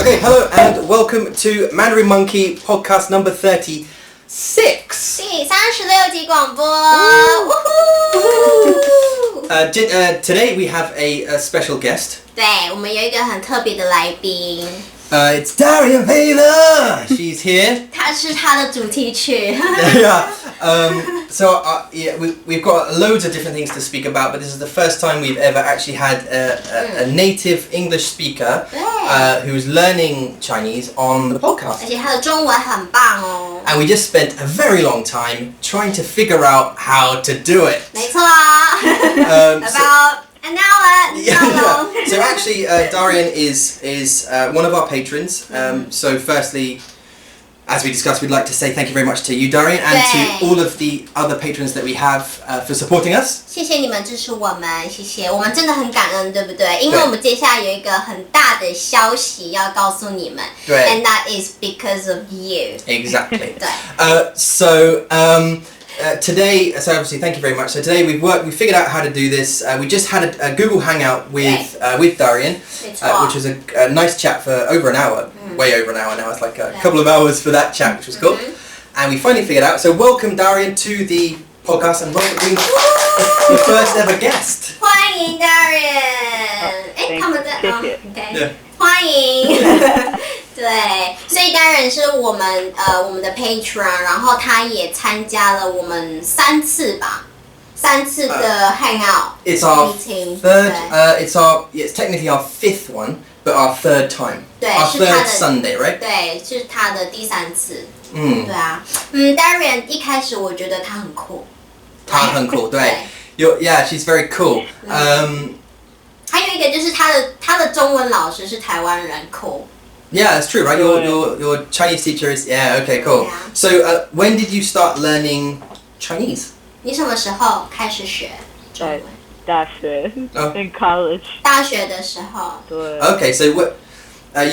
Okay, hello and welcome to Mandarin Monkey podcast number 36. 第36集广播。Today we have a special guest. 对，我们有一个很特别的来宾。It's Darian Vela. She's here. 它是他的主题曲。Yeah. We've got loads of different things to speak about, but this is the first time we've ever actually had a native English speaker who's learning Chinese on the podcast. 而且他的中文很棒哦。And we just spent a very long time trying to figure out how to do it. 没错啊。About an hour. Yeah. So actually, Darian is one of our patrons. So firstly, as we discussed, we'd like to say thank you very much to you, Darian, and to all of the other patrons that we have for supporting us. 谢谢你们支持我们，谢谢，我们真的很感恩，对不对？因为我们接下来有一个很大的消息要告诉你们，对 ，and that is because of you. Exactly. 对。Today, so obviously, thank you very much. So today we figured out how to do this. We just had a Google Hangout with Darian, which was a nice chat for over an hour, way over an hour now. It's like a couple of hours for that chat, which was cool. And we finally figured out. So welcome Darian to the podcast and welcome the first ever guest. 欢迎 Darian， 他们在，OK， 欢迎。对，所以 Darian 是我们的 patron， 然后他也参加了我们3次的 hangout It's our meeting. third. It's technically our 5th one, but our 3rd time. 对， our 是他 3rd 的 Sunday, right? 对，是他的第3次。对啊，Darian 一开始我觉得他很酷。她很cool，对。Yeah, she's very cool. 还有一个就是他的中文老师是台湾人 cool。Yeah, that's true, right? Your Chinese teacher is okay, cool. Yeah. So when did you start learning Chinese? 你什么时候开始学中文？大学 in college. 大学的时候。对。Okay, so you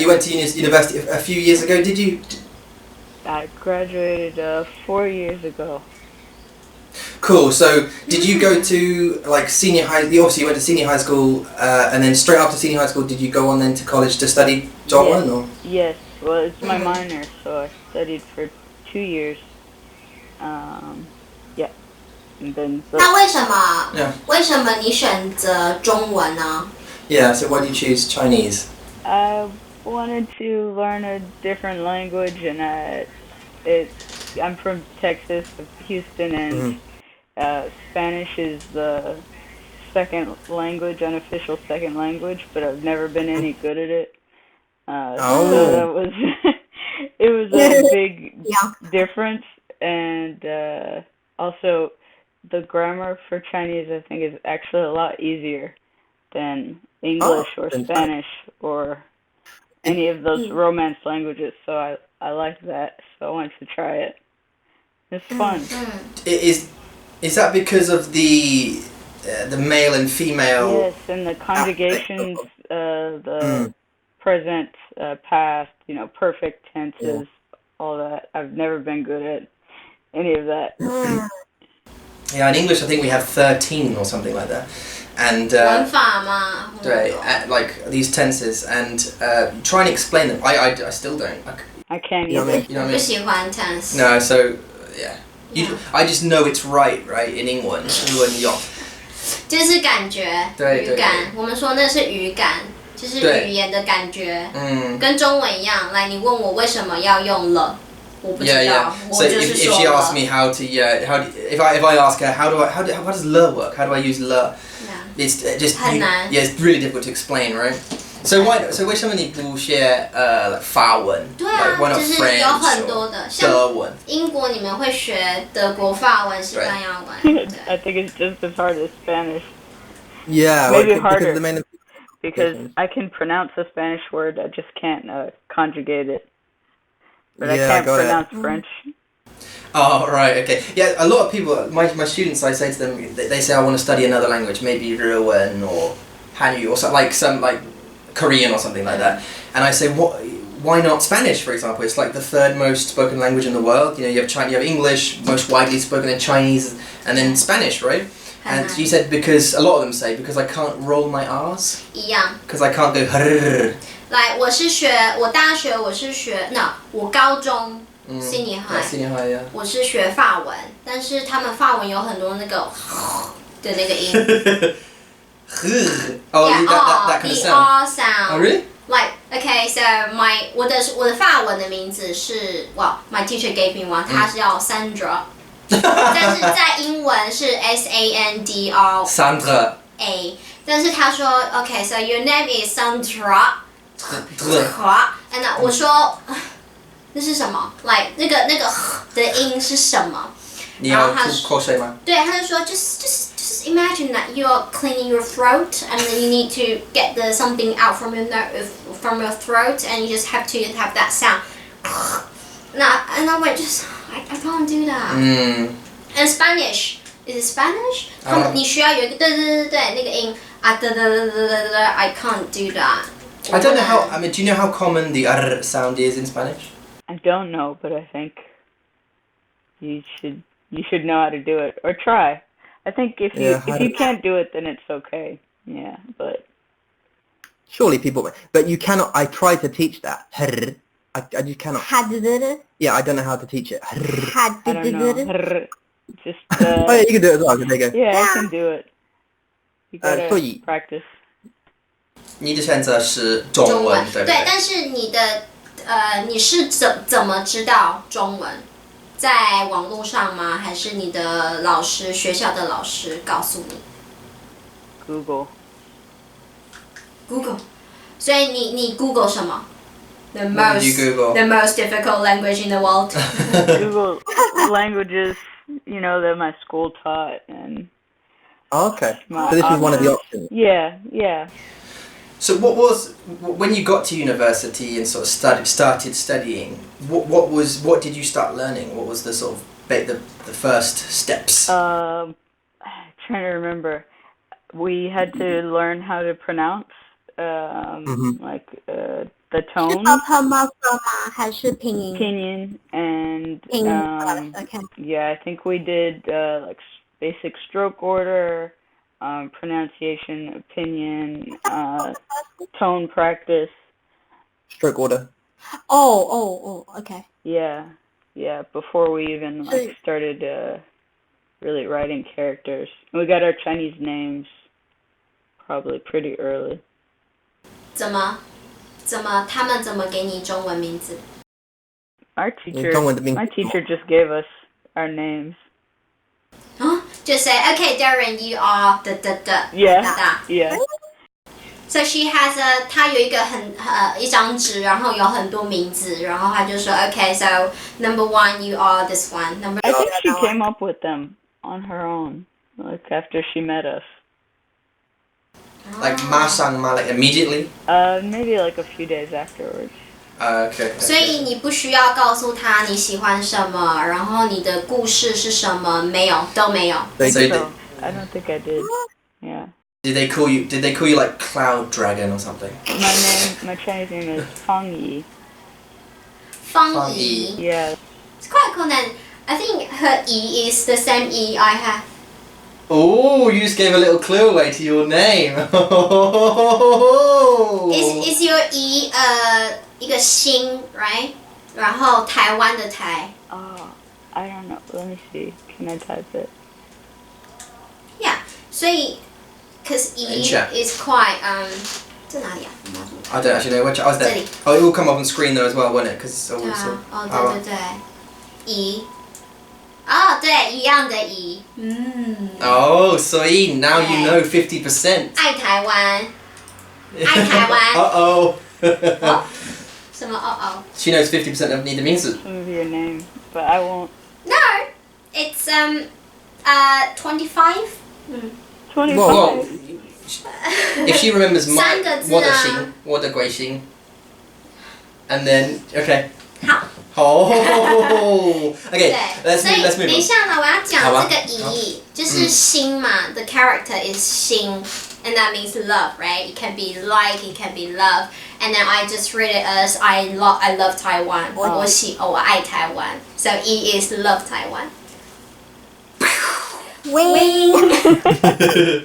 went to university a few years ago, did you? I graduated 4 years ago. Cool. So did you go to like senior high? Obviously, you went to senior high school, and then straight after senior high school, did you go on then to college to study Zhongwen? Or? Yes. Well, it's my minor, so I studied for 2 years. Yeah. And then. 那为什么你选择中文呢？ Yeah. So why did you choose Chinese? I wanted to learn a different language, and I'm from Texas, Houston, and Spanish is the unofficial second language, but I've never been any good at it. So that was it was a big difference, and also the grammar for Chinese I think is actually a lot easier than English or Spanish or any of those Romance languages. So I like that, so I wanted to try it. It's fun. Is that because of the male and female? Yes, and the conjugations, the present, past, perfect tenses, all that. I've never been good at any of that. Yeah, in English I think we have 13 or something like that. And 文法吗？对, like these tenses, and try and explain them. I still don't. I can't you know either. what I mean? 不喜欢 tense。 No, so yeah. I just know it's right in 英文用。就是感觉，语感。我们说那是语感，就是语言的感觉。跟中文一样。来，你问我为什么要用了，我不知道，我就是说 if she asks me how to, if I ask her how does le work? How do I use le? It's just it's really difficult to explain, right? So 为什么你不学法文？对啊，就是有很多的，像德文。英国你们会学德国法文、西班牙文。I think it's just as hard as Spanish. Yeah, maybe harder because I can pronounce a Spanish word, I just can't conjugate it. But I can't pronounce French. Oh, right, okay. Yeah, a lot of people, my students, I say to them, they say I want to study another language, maybe Ruan or Hanyu or some like Korean or something like that. And I say, why not Spanish, for example? It's like the 3rd most spoken language in the world. You have English, most widely spoken in Chinese, and then Spanish, right? And you said because a lot of them say because I can't roll my R's. 一样。Because I can't go hrrr. 来，我大学是学，我高中 senior high， 我是学法文，但是他们法文有很多那个的那个音。Oh, that kind of the R sound. Oh, really? Like, okay, so 我的法文的名字是 my teacher gave me one， 它是叫 Sandra， 但是在英文是 Sandra。 Sandra。但是他说 ，Okay, so your name is Sandra。 我说那是什么 ？Like 那个的音是什么？你要口水吗？对，他就说 just imagine that you're cleaning your throat and then you need to get something out from your throat and you just have to have that sound. And I went I can't do that. And Spanish, is it Spanish? 你需要有一个对那个音啊I can't do that. I don't know how. I mean, do you know how common the r sound is in Spanish? I don't know, but I think you should know how to do it or try. I think if you can't do it, then it's okay. Yeah, but surely people. But you cannot. I try to teach that. I just cannot. Yeah, I don't know how to teach it. I don't know. Just. Oh yeah, you can do it as well. There you go. Yeah, I can do it. You gotta practice. 你的选择是中文，对不对？对，但是你是怎么知道中文？在网络上吗？还是你的学校的老师告诉你 ？Google。所以你 Google 什么 ？The most difficult language in the world. Google languages, that my school taught and. Okay. So this was one of the options. Yeah. So when you got to university and sort of started studying, what did you start learning? What was the sort of the first steps? I'm trying to remember. We had to learn how to pronounce like the tones. 还是拼音？拼音 and okay. Yeah, I think we did like basic stroke order. Pronunciation, opinion, tone practice. Stroke order. Oh, okay. Yeah. Before we even started really writing characters, and we got our Chinese names probably pretty early. 他们怎么给你中文名字？ My teacher just gave us our names. Just say, okay, Darian, you are Yeah. So she has 她有一张纸，然后有很多名字，然后她就说 okay, so number 1 you are this one. I think she came up with them on her own, like after she met us. Like like immediately? Maybe like a few days afterwards. Okay. 所以你不需要告诉他你喜欢什么，然后你的故事是什么，都没有。I don't think I did. Yeah. Did they call you like Cloud Dragon or something? My Chinese name is Fang Yi. Fang Yi. Yeah. It's quite cool. Then I think her Yi is the same Yi I have. Oh, you just gave a little clue away to your name. Is your Yi 一个心 right? 然后台湾的台。Oh, I don't know. Let me see. Can I type it? Yeah. 所以 because E is quite 在哪里啊？ I don't actually know which. I was there. Oh, it will come up on screen though as well, won't it? Because 对 E 对，一样的E。Oh, 所以 now you know 50%. 爱台湾。Uh-oh. 什么 She knows 50% of 你的名字。 Some of your name, but I won't. No, it's 25. 25. Well, if she remembers my 3个字啊。我的贵姓 and then okay. 好。Oh. Okay. Let's move 等一 on. 下呢，我要讲这个乙，就是心嘛。The character is 心。And that means love, right? It can be like, it can be love. And then I just read it as I love Taiwan. 我爱台湾. So E is love Taiwan. Wing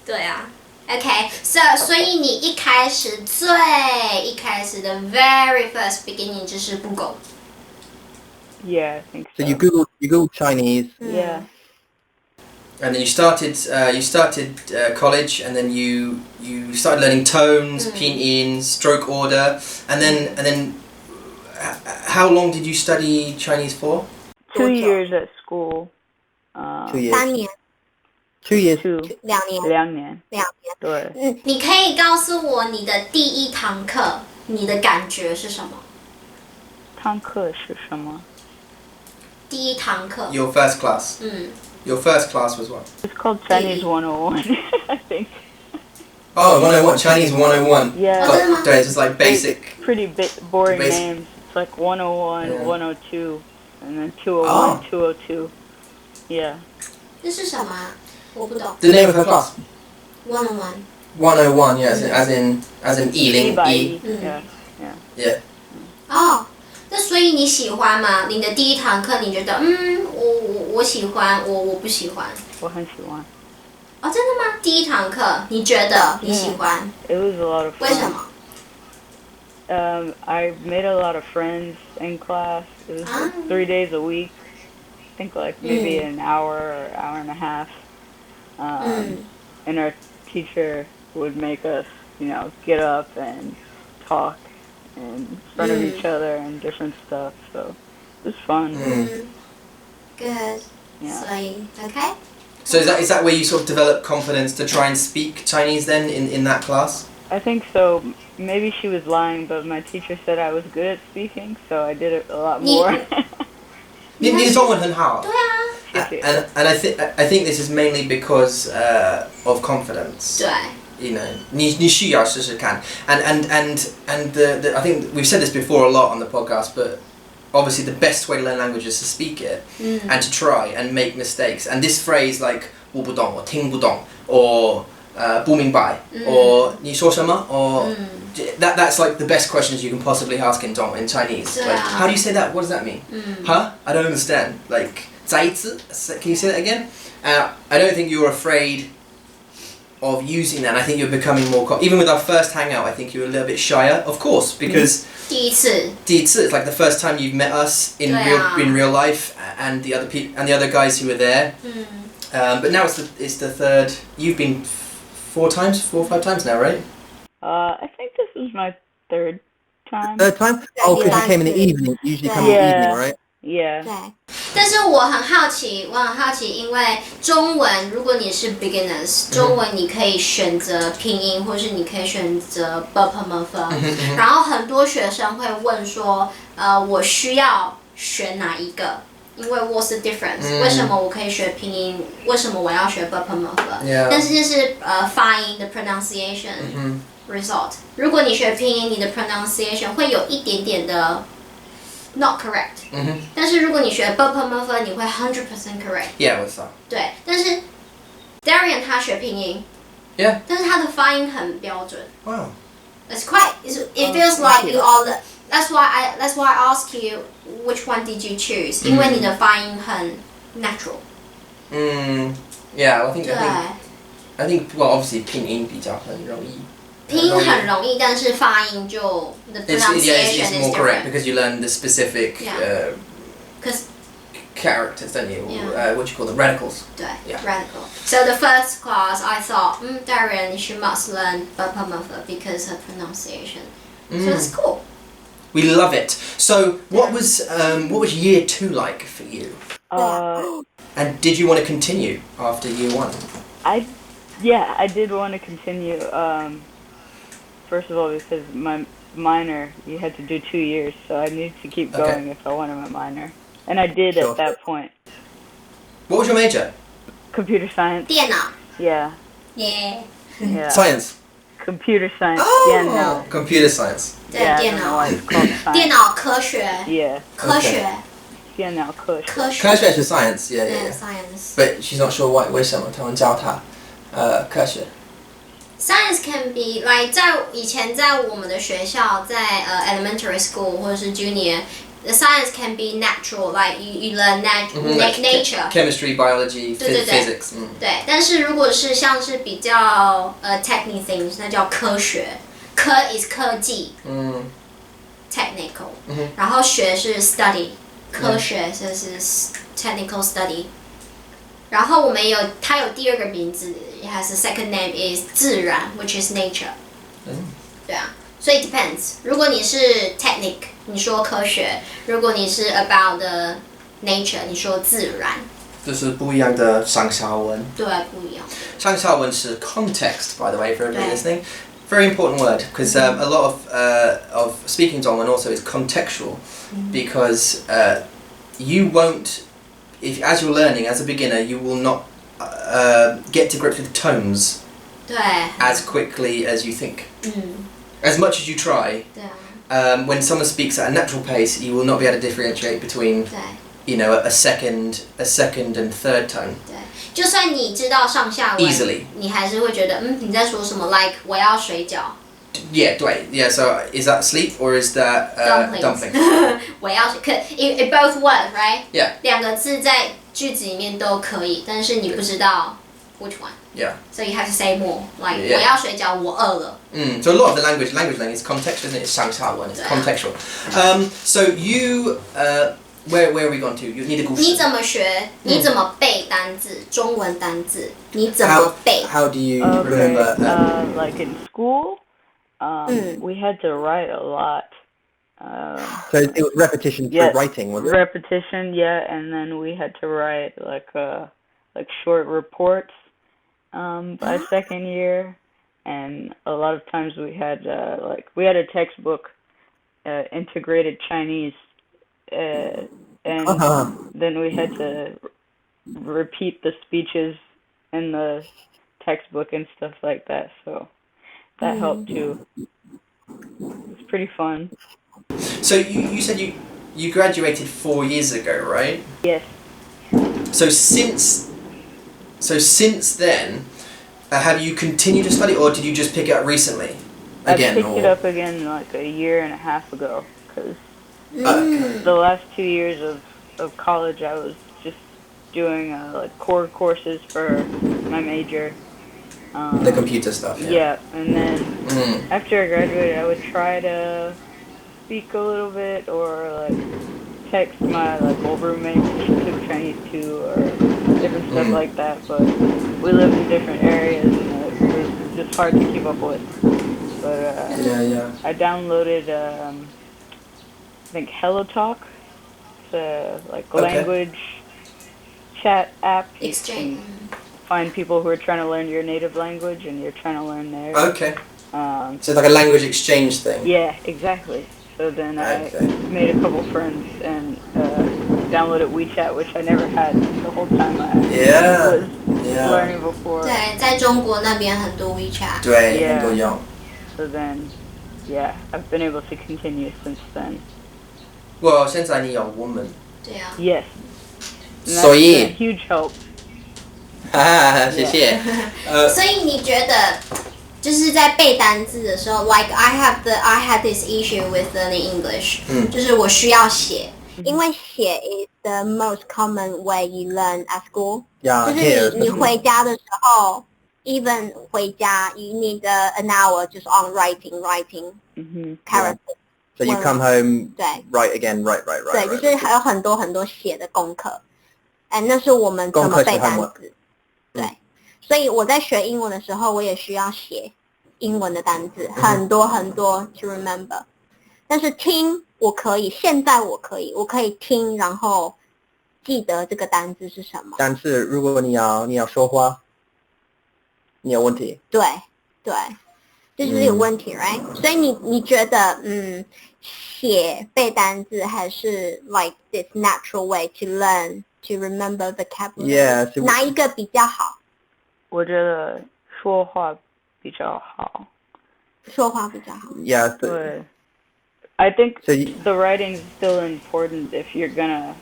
对啊 OK所以你一开始的 very first beginning 就是 Google Yeah, I think so. So you Googled Chinese. Yeah. And then you started college, and then you started learning tones, pinyin, stroke order, and then how long did you study Chinese for? 2 years at school. 2 years. 3年 2 years. 2年。对。你可以告诉我你的第一堂课，你的感觉是什么？堂课是什么？第一堂课。Your first class. Your first class was what? It's called Chinese 101, I think. Oh, 101, Chinese 101. Yeah. But, it's just like basic. Pretty boring basic. names. It's like 101, 102, and then 201, 202. Yeah. 这是什么啊？我不懂。 The name of her class? 101 101, yes, as in E-ling. E. Yeah. 哦，那所以你喜欢吗？你的第一堂课，你觉得我喜欢，我不喜欢。我很喜欢。哦，真的吗？第一堂课你觉得你喜欢？ It was a lot of fun. 为什么？I made a lot of friends in class. It was 3 days a week. I think like maybe an hour or hour and a half. And our teacher would make us, get up and talk in front of each other and different stuff. So it was fun. Good. Yeah. 所以 OK。 So is that where you sort of develop confidence to try and speak Chinese then in that class? I think so. Maybe she was lying, but my teacher said I was good at speaking, so I did it a lot more. 你的中文很好。对啊。谢谢。 And I think this is mainly because of confidence. 对。你需要试试看. And the I think we've said this before a lot on the podcast, but obviously the best way to learn language is to speak it and to try and make mistakes. And this phrase like 我不懂 or 听不懂 or 不明白 or 你说什么 or that's like the best questions you can possibly ask in Chinese. Like, how do you say that? What does that mean? Huh? I don't understand. Like 再一次 can you say that again? I don't think you're afraid of using that. And I think you're becoming more even with our first hangout, I think you were a little bit shyer, of course, because 第一次 it's like the first time you've met us in real life, and the other guys who were there. But now it's the third. You've been 4 or 5 times now, right? I think this is my 3rd time. 3rd time? Oh, because you came in the evening. You usually come in the evening, right? Yeah. 对，但是我很好奇，因为中文，如果你是 beginners， 中文你可以选择拼音，或是你可以选择 bearable， 然后很多学生会问说，我需要选哪一个？因为 what's the difference？ 为什么我可以学拼音？为什么我要学 bearable？ 但是这是发音的 pronunciation result。如果你学拼音，你的 pronunciation 会有一点点的 not correct。但是如果你学 bearable， 你会 100% correct。Yeah, what's that? 对，但是 Darian 他学拼音。Yeah. 但是他的发音很标准。Wow. It feels like you all the. That's why I ask you which one did you choose？ 因为你的发音很 natural。Yeah, I think well obviously 拼音比较很容易。拼音很容易，但是发音就 the pronunciation it's is more correct different because you learn the specific characters, don't you? What do you call them? Radicals. 对 radical. So the first class, I thought, Darian, she must learn bearable because her pronunciation. So that's cool. We love it. So what was year 2 like for you? And did you want to continue after year 1? I did want to continue. First of all, because my minor, you had to do 2 years, so I needed to keep going if I wanted my minor. And I did at that point. What was your major? Computer science. 电脑 Yeah. Yeah. Science. Computer science. Oh, computer science. 对 Yeah, I 电 don't know 脑 why it's called science. 电脑科学 Yeah. 科学 Yeah, now Kush. 科学 科学 science, yeah. science. But she's not sure why 为什么他们教她科学。Science can be like 以前在我们的学校，在elementary school 或者是 junior The science can be natural, like you learn nature, chemistry, biology, 对 physics. 对，但是如果是像是比较technical things， 那叫科学，科 is 科技，technical，然后学是 study， 科学就是 technical study。然后我们它有第二个名字 ，it has a second name is 自然 ，which is nature。对啊。所以 depends， 如果你是 technic， 你说科学；如果你是 about the nature， 你说自然。就是不一样的上下文。对，不一样。上下文是 context, by the way, for everybody listening. Very important word because a lot of speaking 中文 also is contextual because you won't, if as you're learning as a beginner, you will not get to grips with tones as quickly as you think. As much as you try, when someone speaks at a natural pace, you will not be able to differentiate between, you know, a second and third tone. 对，就算你知道上下文 Easily. 你还是会觉得你在说什么 ？Like 我要水饺。Yeah, 对 yeah. So is that sleep or is that dumpling? 我要it both work, right? Yeah. 两个字在句子里面都可以，但是你不知道 which one. Yeah. So you have to say more. Like 我要水饺，我饿了。So a lot of the language learning is contextual, isn't it? It's 上下文, it's contextual. So you where are we going to? You need a 故事。你怎么学？你怎么背单字？中文单字？你怎么背 How do you remember? Like in school, we had to write a lot. So it was repetition for writing, was it? Repetition, yeah, and then we had to write like short reports by second year, and a lot of times we had a textbook, integrated Chinese, and then we had to repeat the speeches in the textbook and stuff like that, so that helped too. It's pretty fun. So you said you graduated 4 years ago, right? Yes. So since then, have you continued to study, or did you just pick it up recently? Again, I picked it up again like a year and a half ago, because the last 2 years of college I was just doing like core courses for my major. The computer stuff. Yeah, and then after I graduated, I would try to speak a little bit, or like text my old roommate who took Chinese too, or different stuff like that. But we lived in different areas, and it was just hard to keep up with. But I downloaded I think HelloTalk. It's a language chat app. Exchange. Find people who are trying to learn your native language, and you're trying to learn theirs. Okay. So it's like a language exchange thing. Yeah, exactly. So then I made a couple friends and downloaded WeChat, which I never had the whole time I was learning before. 对，在中国那边很多 WeChat。对，很多用。So then, yeah, I've been able to continue since then. Well, 现在你有我们。对啊。Yes. 所以 a huge help. 谢谢。所以你觉得就是在背单字的时候 ，like I had this issue with learning English，就是我需要写，因为写 is the most common way you learn at school。就是你回家的时候 ，even 回家 you need an hour just on writing characters。So you come home, write again, write. 对，就是还有很多很多写的功课，那是我们怎么背单词。对，所以我在学英文的时候，我也需要写英文的单字，很多很多 to remember。但是听我可以，现在我可以听，然后记得这个单字是什么。但是如果你要说话，你有问题。对，这就是有问题 ，right？ 所以你觉得写背单字还是 like this natural way to learn to remember vocabulary？ 哪一个比较好？我觉得说话比较好。说话比较好。Yeah. 对。I think the writing is still important if you're gonna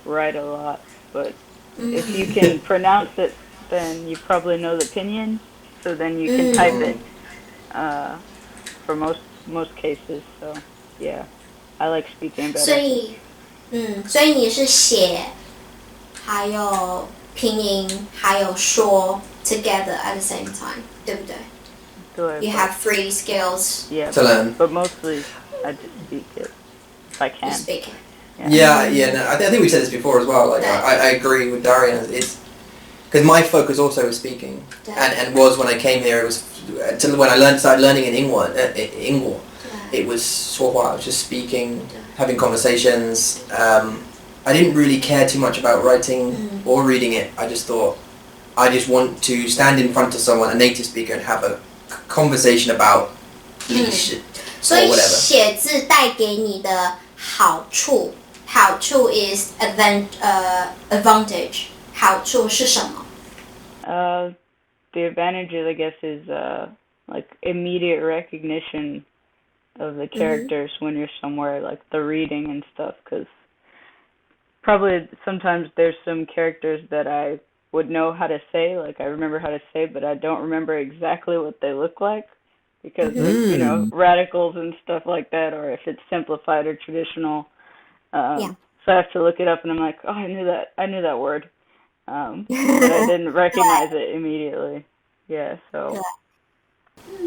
write a lot, but if you can pronounce it, then you probably know the pinyin, so then you can type it for most cases. So yeah, I like speaking better. 所以你是写，还有拼音，还有说 together at the same time， 对不对？对。You have 3 skills. Yeah. To learn. But mostly, I just speak it if I can. You speak it. Yeah. No, I think we said this before as well. Like I agree with Darian. It's because my focus also was speaking, and was when I came here. It was when I started learning in England. It was 说话, just speaking, having conversations. I didn't really care too much about writing or reading it. I just thought I just want to stand in front of someone, a native speaker, and have a conversation about 历史 所以写字带给你的好处 is advantage. 好处是什么？ The advantages, I guess, is like immediate recognition of the characters when you're somewhere, like the reading and stuff, because probably sometimes there's some characters that I would know how to say, like I remember how to say, but I don't remember exactly what they look like because of, radicals and stuff like that, or if it's simplified or traditional. So I have to look it up, and I'm like, oh, I knew that word, but I didn't recognize it immediately. Yeah, so.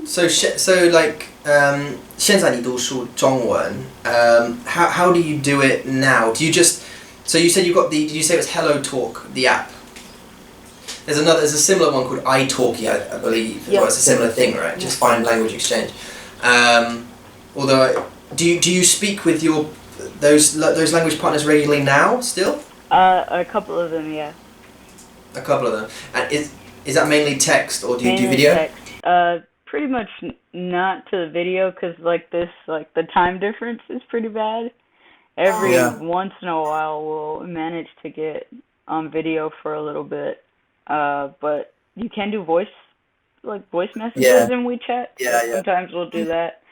So like 现在你读书中文 how do you do it now? Do you just so you said you got did you say it was Hello Talk, the app? There's a similar one called iTalki, I believe. Well, it's a similar thing, right? Just find language exchange. Although do you speak with those language partners regularly now still? A couple of them, yeah. A couple of them. And is that mainly text, or do you do Mainly video? Text. Pretty much not to the video, because like the time difference is pretty bad. Every once in a while we'll manage to get on video for a little bit, but you can do voice messages in WeChat. Sometimes we'll do that.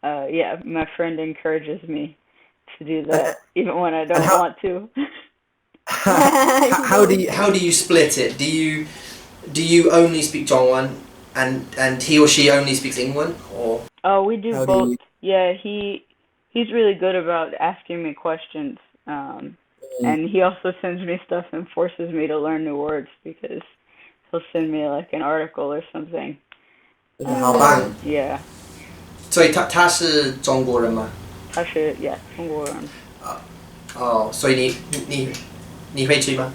My friend encourages me to do that even when I don't want to. How do you split it? Do you only speak Zhongwen and he or she only speaks England, or? Oh, we do both. Yeah, he's really good about asking me questions, and he also sends me stuff and forces me to learn new words, because he'll send me like an article or something. 好棒 Yeah. 所以他是中国人吗？他是中国人。所以你会去吗？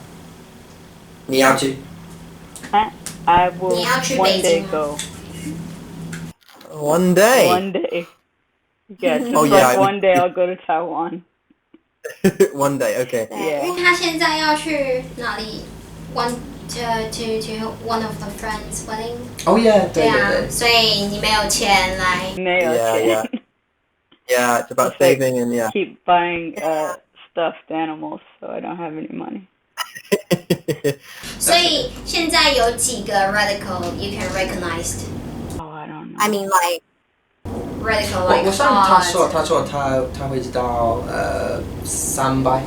你要去？ I will one day go. One day. One day. Yeah, just one day I'll go to Taiwan. One day, okay. 因为他现在要去哪里 to one of the friends' wedding. Oh yeah, 对啊，所以你没有钱来。没有钱。Yeah, it's about saving and keep buying stuffed animals, so I don't have any money. 所以现在有几个 radical you can recognize? Oh, I don't know. I mean like radical like 我上他说他会知道300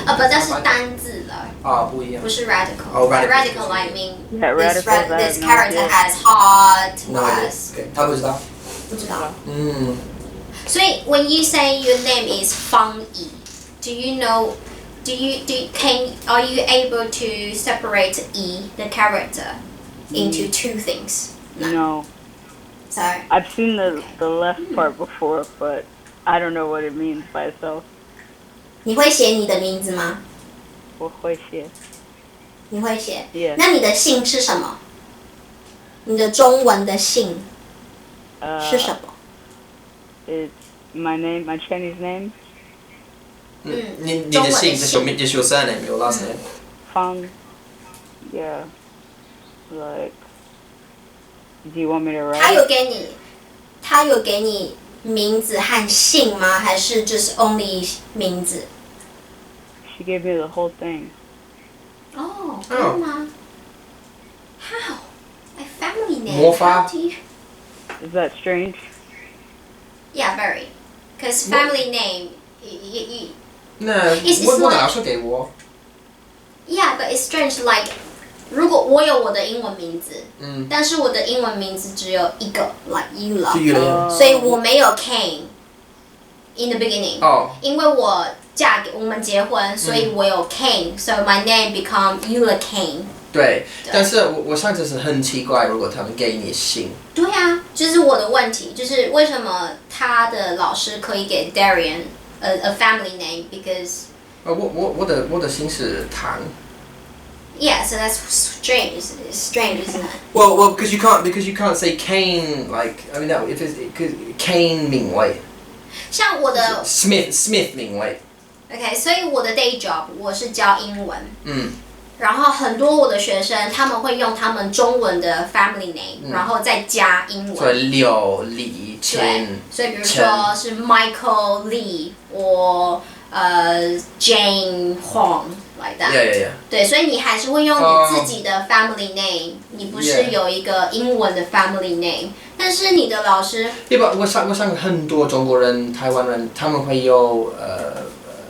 不这是单字了不一样，不是 radical. Radical I mean this character has heart. 他不知道。不知道。所以 when you say your name is Fang Yi, do you know? Are you able to separate the character into 2 things? No. Sorry. I've seen the left part before, but I don't know what it means by itself. 你会写你的名字吗？我会写。你会写？ Yeah. 那你的姓是什么？你的中文的姓是什么？ It's my name, my Chinese name. 你的姓就是your surname, your last name. Fang. Yeah. Like, do you want me to write? 他有给你名字和姓吗？还是just only 名字？ She gave me the whole thing. 哦，真的吗 ？How? My family name. 魔法 Is that strange? Yeah, very. Because family name. No, 我拿出给我。 Yeah, but it's strange. Like, 如果我有我的英文名字，但是我的英文名字只有一个 ，like Yula，所以我没有 Kane。in the beginning. 因为我们结婚，所以我有 Kane，so my name become Eula Kane。对，但是我上次是很奇怪，如果他们给你姓。对啊，就是我的问题，就是为什么他的老师可以给 Darian a family name because 我的姓是唐。Yeah, so that's strange. It's strange, isn't it? Well, because you can't say Kane like I mean that if it's Kane 名为。像我的 Smith 名为。Okay, 所以我的 day job 我是教英文。然后很多我的学生他们会用他们中文的 family name，然后再加英文。所以刘李对，所以比如说是 Michael Lee 或Jane Huang like that。Yeah. 对，所以你还是会用你自己的 family name，你不是有一个英文的 family name，但是你的老师。我想很多中国人、台湾人他们会有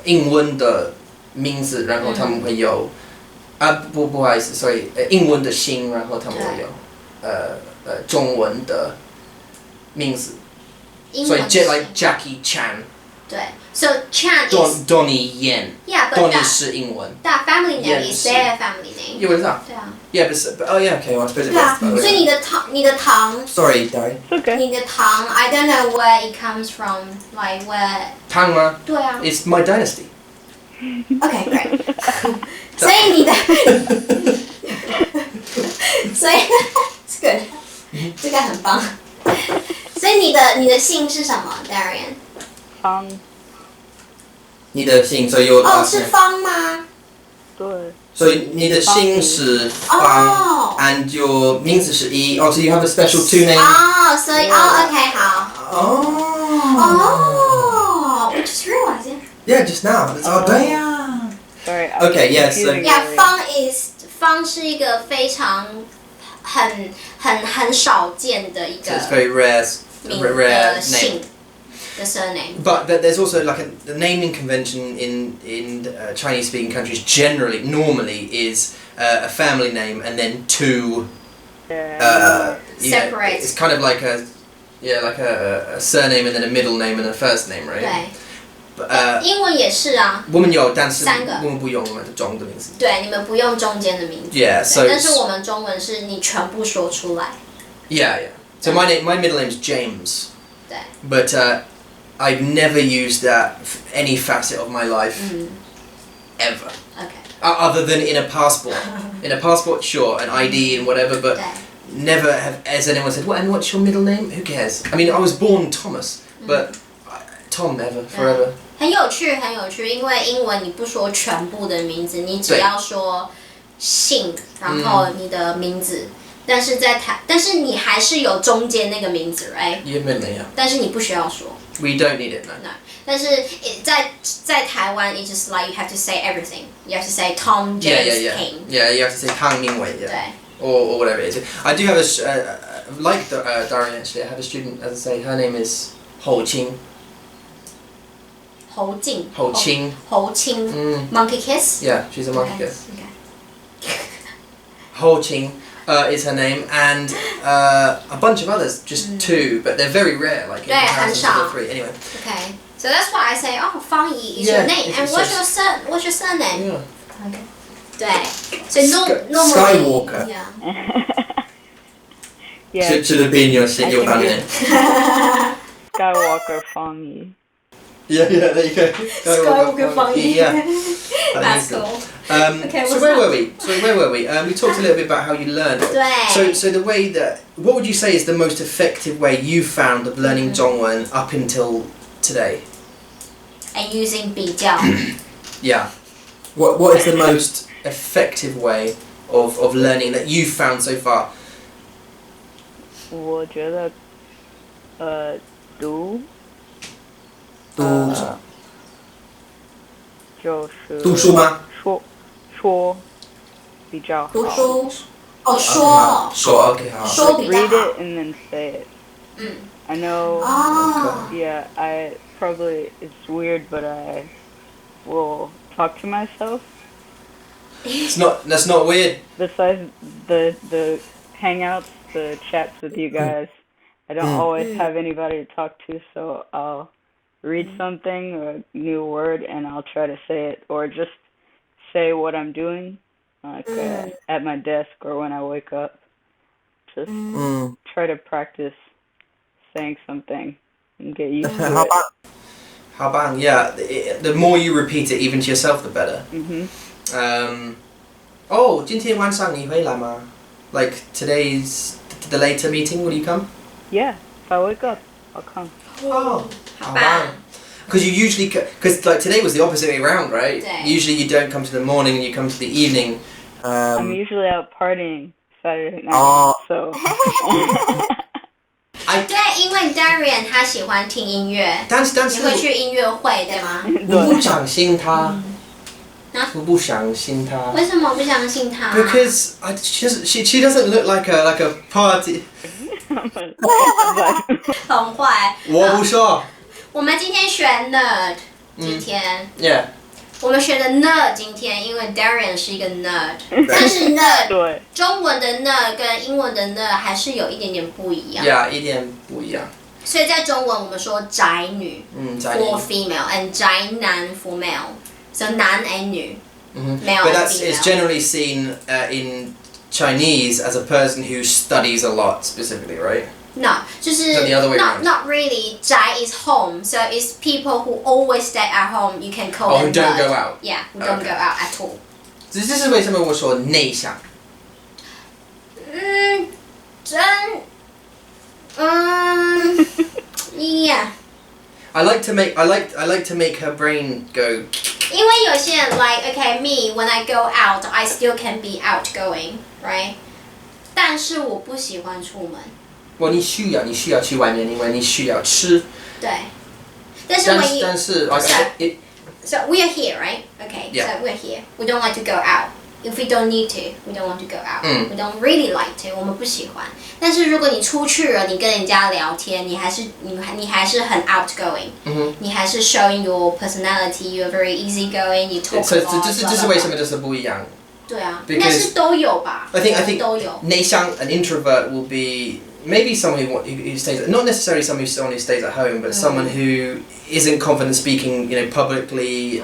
英文的名字，然后他们会有。不好意思，所以英文的姓，然后他们会有中文的名字，所以 like Jackie Chan。对 ，so Chan is Donnie Yen。Yeah, but Donnie 是英文。That family name is their family name. 因为啥？对啊。Yeah, but oh yeah, okay. Well, I suppose it is. 所以你的糖。Sorry, Darian. Okay. 你的糖 I don't know where it comes from, like where. 糖吗？对啊。It's my dynasty. Okay, great. 所以你的，所以 it's good，这个很棒。所以你的姓是什么 ，Darian？ 方。你的姓，所以有是方吗？对。所以你的姓是方 ，and your 名字是so you have a special two name。所以OK 好。I just realized it. Yeah, just now. It's our day. Sorry. Okay, yeah, so yeah, 方是一个非常很少见的一个 so it's very rare name. The surname. But there's also like the naming convention in Chinese speaking countries normally is a family name and then two separate. It's kind of like a surname and then a middle name and a first name, right? 对。英文也是啊。我们有，但是3个。我们不用我们的中的名字。对，你们不用中间的名字。Yeah, so. 但是我们中文是你全部说出来。Yeah. So my middle name is James. 对。But I've never used that any facet of my life ever. Okay. Other than in a passport. In a passport, sure, an ID and whatever, but never has anyone said, "What? And what's your middle name?" Who cares? I mean, I was born Thomas, but Tom never, forever. 很有趣，因为英文你不说全部的名字，你只要说姓，然后你的名字。但是你还是有中间那个名字 ，right？ Yeah. 但是你不需要说。We don't need it, no. No. 但是在台湾 it's just like you have to say everything. You have to say Tom, James, King. Yeah, you have to say Tang Mingwei, yeah. 对。Or whatever it is. I do have like Darian actually, I have a student, as I say, her name is Ho Qing. 侯静。Monkey kiss? Yeah, she's a monkey kiss. Okay. Ho Qing is her name, and a bunch of others, just 2, but they're very rare, like in comparison to the 3. Anyway. Okay, so that's why I say, Fang Yi is your name, and what's your surname? Yeah. Okay. 对，所以 normally. Skywalker. Yeah. Should have been your family name. Skywalker Fang Yi. Yeah, there you go. Skywalker Fang Yi. Yeah. That's cool. Okay, so where were we? We talked a little bit about how you learned. So the way what would you say is the most effective way you found of learning Zhongwen up until today? And using 比较. Yeah. What is the most effective way of learning that you've found so far? 我觉得读就是读书吗？说比较好。读书说 OK 好。说比较好。Read it and then say it. I know. Yeah, I probably it's weird, but I will talk to myself. That's not weird. Besides the hangouts, the chats with you guys, I don't always have anybody to talk to, so I'll read something or a new word and I'll try to say it or just say what I'm doing like at my desk or when I wake up. Just try to practice saying something and get used to it. How bang, yeah. The more you repeat it, even to yourself, the better. Oh, 今天晚上你会来吗? Like today's the later meeting, will you come? Yeah, if I wake up, I'll come. Oh, how bang. Because you usually, because like today was the opposite way around, right? Usually you don't come to the morning and you come to the evening. I'm usually out partying Saturday night, so. 对，因为 Darian 他喜欢听音乐，但是你会去音乐会，对吗？我不相信他。我不相信他。为什么不相信他 ？Because she doesn't look like a party. 很坏。我不说。我们今天选 nerd， 今天。Yeah. 我们学的 nerd 今天，因为 Darian 是一个 nerd， 但是 nerd 中文的 nerd 跟英文的 nerd 还是有一点点不一样。Yeah， 一点不一样。所以在中文我们说宅女，for female and 宅男 for male，so 男 and 女，male But and it's generally seen in Chinese as a person who studies a lot specifically, right? No, 就是 not really. 宅 is home, so it's people who always stay at home. You can call them who don't go out. Yeah, who don't go out at all. 这是为什么我说内向？Yeah. I like to make her brain go. 因为有些人 like okay me when I go out I still can be outgoing, right? 但是我不喜欢出门。你需要去外面，因为你需要吃。对，但是So we are here, right? Okay, yeah. So we're here. We don't like to go out. If we don't need to, we don't want to go out. We don't really like to. 我们不喜欢。但是如果你出去了，你跟人家聊天，你还是很 outgoing. 你还是 showing your personality. You're very easygoing. You talk a lot. 这是为什么就是不一样？对啊，应该是都有吧。I think 都有。内向 an introvert will be. Maybe someone who stays, not necessarily someone who stays at home, but someone who isn't confident speaking, publicly,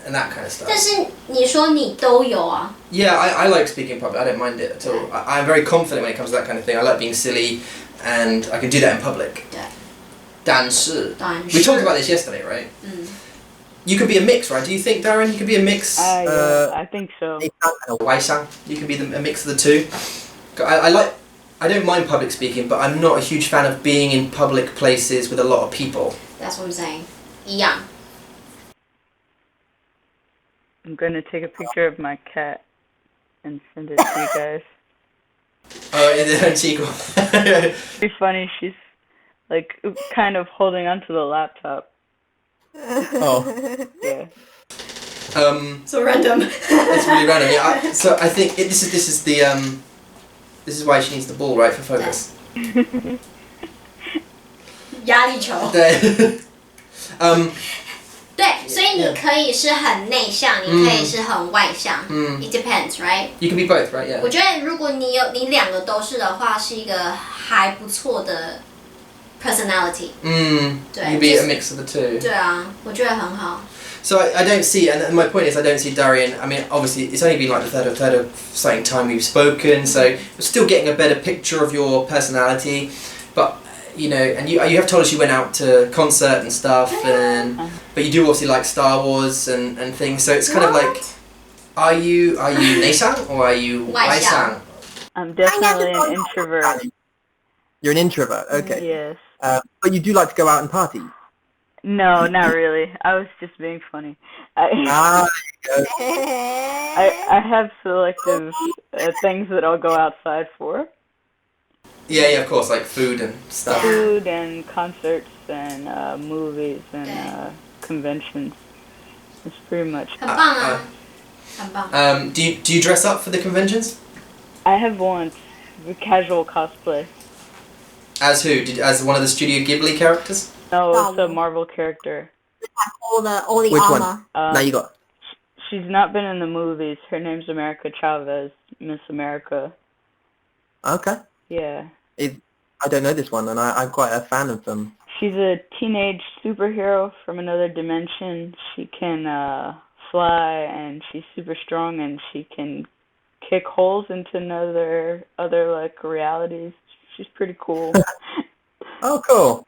and that kind of stuff. 但是你说你都有啊 Yeah, I like speaking public. I don't mind it at all. I'm very confident when it comes to that kind of thing. I like being silly, and I can do that in public. 对。但是 we talked about this yesterday, right? You could be a mix, right? Do you think, Darian, you could be a mix? Yeah, I think so. You can be a mix of the two. I don't mind public speaking, but I'm not a huge fan of being in public places with a lot of people. That's what I'm saying. 一样。I'm gonna take a picture of my cat and send it to you guys. Oh, it's Chico. Very funny. She's like kind of holding onto the laptop. Oh. Yeah. So random. It's really random. Yeah. So I think this is the This is why she needs the ball, right, for focus. 压力球。对。对，所以你可以是很内向，你可以是很外向。It depends, right? You can be both, right? Yeah. 我觉得如果你两个都是的话，是一个还不错的 personality. 对。You be a mix of the two. 对啊，我觉得很好。So I don't see, and my point is I don't see Darian, I mean obviously it's only been like the third of something time we've spoken, so we're still getting a better picture of your personality, but and you have told us you went out to concert and stuff, but you do obviously like Star Wars and things, so it's kind of like, are you 内向 or are you 外向? I'm definitely an introvert. You're an introvert, okay. Yes. But you do like to go out and party? No, not really. I was just being funny. I have selective things that I'll go outside for. Yeah, of course, like food and stuff. Food and concerts and movies and conventions. It's pretty much. 很棒啊，很棒。Do you dress up for the conventions? I have once casual cosplay. As who? As one of the Studio Ghibli characters? No, it's a Marvel character. All the Which armor. one? Now you got. She's not been in the movies. Her name's America Chavez, Miss America. Okay. Yeah. I don't know this one, and I'm quite a fan of them. She's a teenage superhero from another dimension. She can fly, and she's super strong, and she can kick holes into other like realities. She's pretty cool. Oh, cool.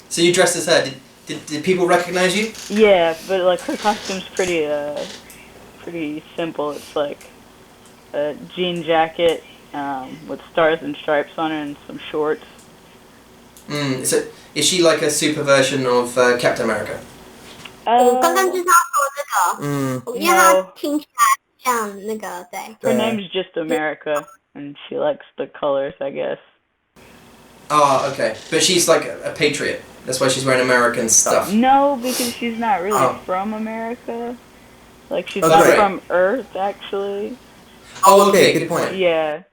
So you dressed as her. Did people recognize you? Yeah, but like her costume's pretty simple. It's like a jean jacket with stars and stripes on it and some shorts. So is she like a super version of Captain America? 我刚刚就是要说这个，因为它听起来像那个对。Her name's just America, and she likes the colors, I guess. Oh, okay. But she's like a patriot. That's why she's wearing American stuff. No, because she's not really from America. Like, she's not from Earth, actually. Oh, okay. Good point. Yeah.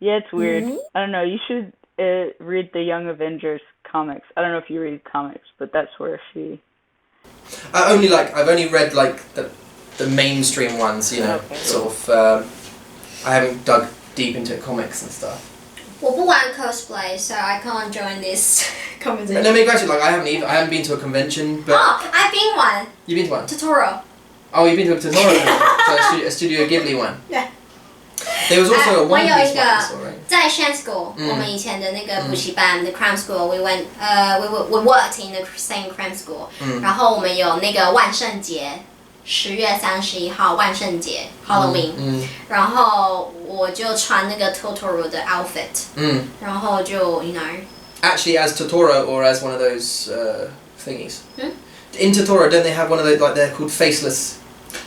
Yeah, it's weird. I don't know. You should read the Young Avengers comics. I don't know if you read comics, but that's where she... I've only read like the mainstream ones, you know, sort of. I haven't dug deep into comics and stuff. 我不玩 cosplay, so I can't join this conversation. No, maybe actually, like I haven't been to a convention, but. Oh, I've been one. You've been to one? Totoro. Oh, you've been to a Totoro convention, so a Studio Ghibli one. Yeah. There was also a One Piece one, 我有一个 right? 在 Shan School，我们以前的那个补习班的 cram school， we worked in the same cram school， 然后我们有那个万圣节，10月31号万圣节 Halloween， 然后我就穿那个 Totoro 的 outfit， 然后就 you know。Actually, as Totoro or as one of those thingies. In Totoro, don't they have one of those like they're called faceless?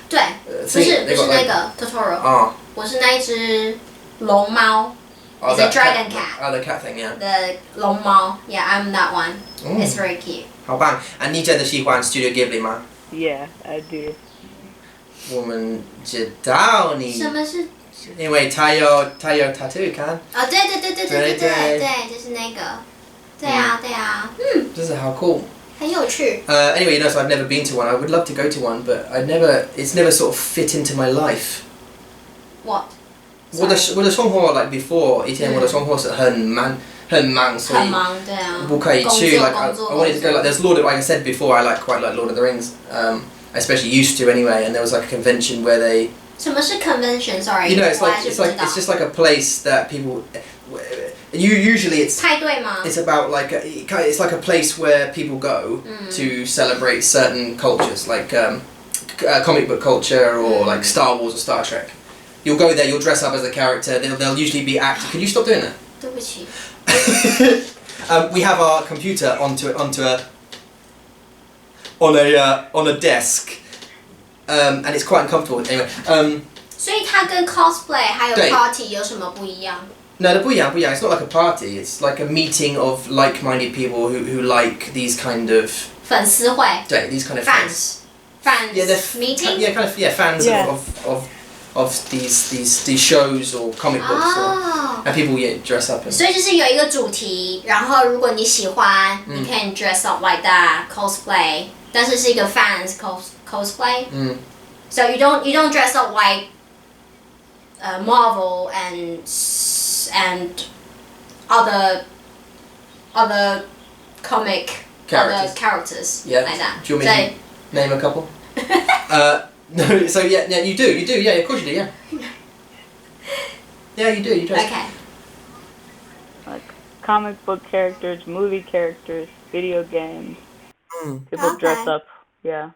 对，不是那个 Totoro。哦。我是那一只龙猫。It's a dragon cat. Oh, the cat thing, yeah. The 龙猫 Yeah, I'm that one. It's very cute. 好棒！你真的喜欢 Studio Ghibli 吗？ Yeah, I do. 我们知道你。什么是？因为他有 tattoo 看。哦，对，就是那个。对啊。真是好酷。很有趣。Anyway, you know, so I've never been to one. I would love to go to one, but it's never sort of fit into my life. What? 我的生活 like before 以前我的生活是很忙，所以对啊。不可以去 like I wanted to go like there's like I said before I quite like Lord of the Rings. I especially used to anyway, and there was like a convention where they. 什么是 convention? Sorry. You know, it's just like a place that people. Usually it's 派对吗？ It's about like it's like a place where people go to celebrate certain cultures, like comic book culture or like Star Wars or Star Trek. You'll go there, you'll dress up as a character. They'll usually be acting. Can you stop doing that? 对不起。We have our computer on a desk, and it's quite uncomfortable. Anyway. 所以它跟 cosplay 还有 party 有什么不一样？ No, 不一样。It's not like a party. It's like a meeting of like-minded people who like these kind of 粉丝会。对 these kind of fans. Yeah, they're meeting. Yeah, kind of fans of these shows or comic books, and people dress up. 所以就是有一个主题，然后如果你喜欢，你可以 dress up like that cosplay， 但是是一个 fans cosplay. So you don't dress up like Marvel and other comic characters like that. Do you want me to name a couple? No, so yeah, you do, yeah, of course you do, yeah. Yeah, you do, you dress. Okay. Like comic book characters, movie characters, video games. People dress up, yeah.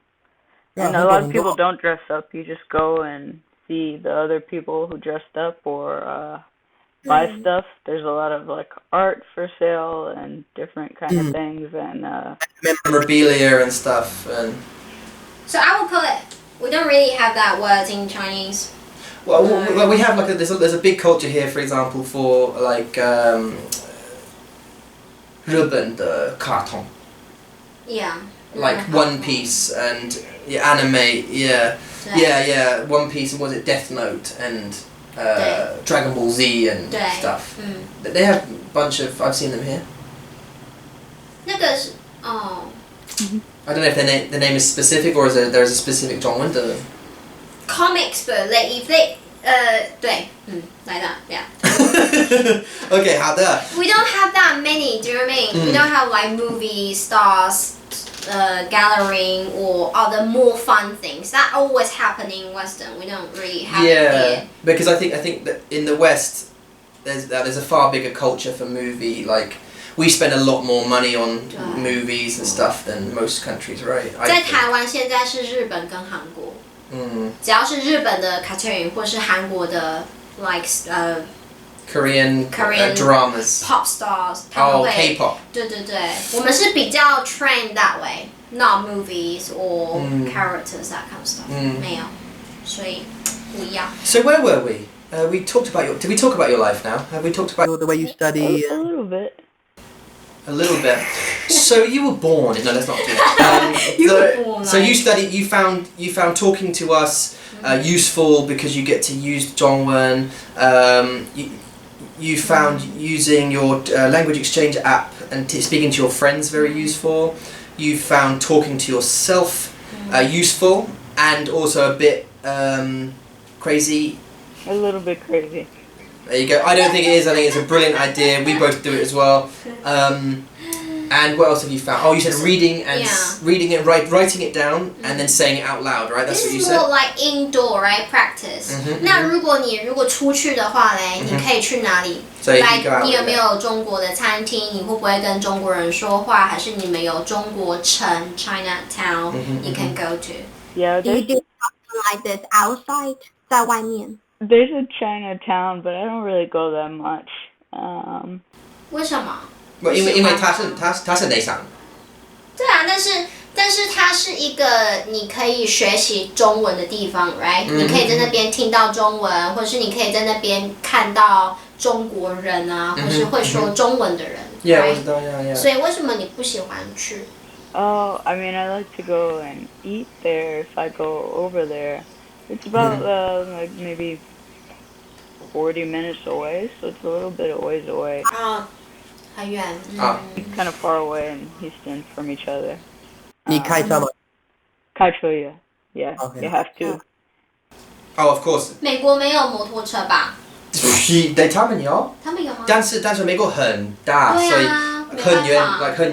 And a lot of people don't dress up. You just go and see the other people who dressed up or buy stuff. There's a lot of like art for sale and different kind of things and memorabilia and stuff. And so I would put. We don't really have that word in Chinese. Well, we have like there's a big culture here, for example, for like 日本的 cartoon. Yeah. Like One Piece and anime, yeah, One Piece and was it Death Note and Dragon Ball Z and stuff. They have a bunch of. I've seen them here. 那个是I don't know if the name is specific or there's a specific 中文的 comics, but like if they 对，like that, yeah. OK， 好的。 We don't have that many. Do you know what I mean? We don't have like movie stars, gathering or other more fun things that always happen in Western. We don't really have it here. Because I think that in the West there's a far bigger culture for movie. Like we spend a lot more money on movies and stuff than most countries, right? 在台湾现在是日本跟韩国。只要是日本的 cartoon 或是韩国的 like Korean dramas, pop stars, K-pop. 对，我们是比较 trained that way, not movies or characters that kind of stuff. 没有，所以不一样。 So where were we? We talked about did we talk about your life now? Have we talked about the way you study? A little bit. A little bit. So you were born. No, let's not do that. So you studied. You found talking to us useful because you get to use Zhongwen. You found using your language exchange app and speaking to your friends very useful. You found talking to yourself useful and also a bit crazy. A little bit crazy. There you go. I don't think it is. I think it's a brilliant idea. We both do it as well. And what else have you found? Oh, you said reading and reading it, writing it down, and then saying it out loud, right? That's what you This is said. more like indoor, right? Practice. 那如果出去的话嘞，你可以去哪里？ So you go out 你有没有中国的餐厅？你会不会跟中国人说话？还是你们有中国城 Chinatown you can go to? Yeah, Do you do something like this outside 在外面 there's a Chinatown, but I don't really go that much. 为什么？因为他是内向。对啊，但是它是一个你可以学习中文的地方 ，right？你可以在那边听到中文，或者是你可以在那边看到中国人啊，或是会说中文的人 Yeah. 所以为什么你不喜欢去？ Oh, I mean, I like to go and eat there if I go over there. It's about like maybe 40 minutes away, so it's a little bit of ways away. 很远。It's kind of far away in Houston from each other. 你开车吗？开车 yeah. Okay. You have to. Oh, of course. 美国没有摩托车吧？他们有，他们有吗？但是美国很大，所以很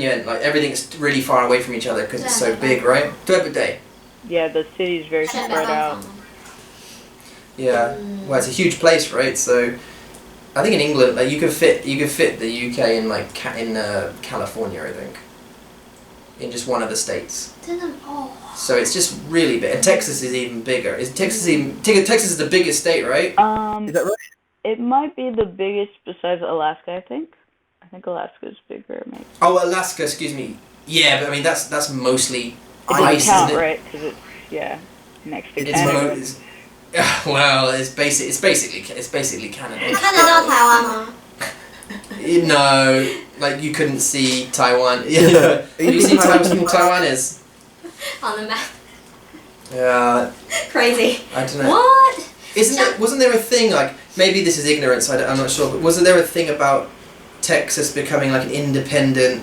远 like everything's really far away from each other because it's so big, right? 对不对？ Yeah, the city's very spread out. Yeah. Well, it's a huge place, right? So, I think in England, like you could fit the UK in like in California, I think, in just one of the states. 真的哦。 So it's just really big. And Texas is even bigger. Texas is the biggest state, right? Is that right? It might be the biggest besides Alaska, I think. I think Alaska's bigger, maybe. Oh, Alaska, excuse me. Yeah, but I mean that's mostly It ice, doesn't count, isn't it? right? Because it's next to It's Canada. well, it's basically Canada. 你看得到台湾吗？ No, like you couldn't see Taiwan. Yeah, you see Taiwan is. On the map. Yeah, Crazy. I don't know. What? Wasn't there a thing like maybe this is ignorance? I'm not sure, but wasn't there a thing about Texas becoming like an independent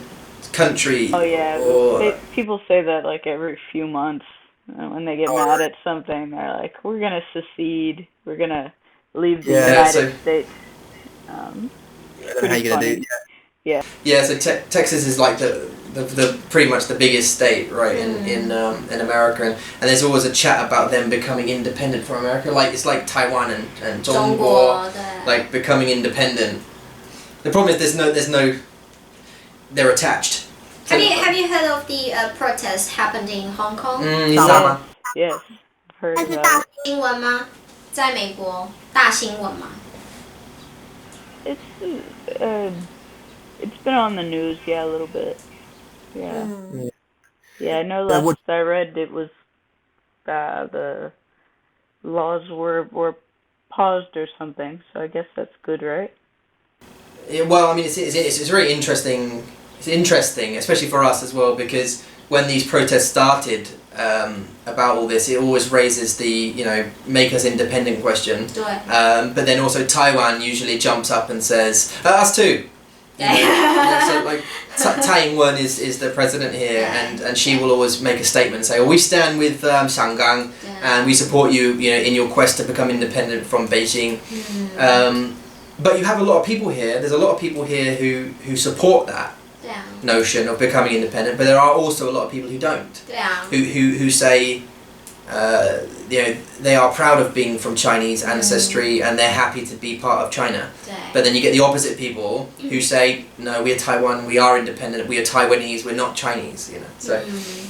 country? Oh yeah, Or, people say that like every few months when they get mad at something. They're like, "We're gonna secede. We're gonna leave the United States." I don't know how you're gonna do. Yeah. Yeah, so Texas is like the pretty much the biggest state, right, in America, and there's always a chat about them becoming independent from America. Like it's like Taiwan and Zhongguo, like becoming independent. The problem is there's no they're attached. Have you heard of the protest happened in Hong Kong? 你知道吗？ Yes. Heard 但是 about 大 it. 新闻吗？在美国大新闻吗？ It's been on the news, yeah, a little bit. Yeah. Yeah, I know That last I read it was the laws were paused or something, so I guess that's good, right? Yeah, well, I mean, it's very interesting. It's interesting, especially for us as well, because when these protests started about all this, it always raises the make us independent question. 对。 But then also Taiwan usually jumps up and says, us too. So like Tsai Ing-wen is the president here, and she will always make a statement and say, we stand with Shangang, and we support you, in your quest to become independent from Beijing. But you have a lot of people here. There's a lot of people here who support that notion of becoming independent. But there are also a lot of people who don't. Who say, they are proud of being from Chinese ancestry and they're happy to be part of China. But then you get the opposite people who say, no, we are Taiwan, we are independent, we are Taiwanese, we're not Chinese. So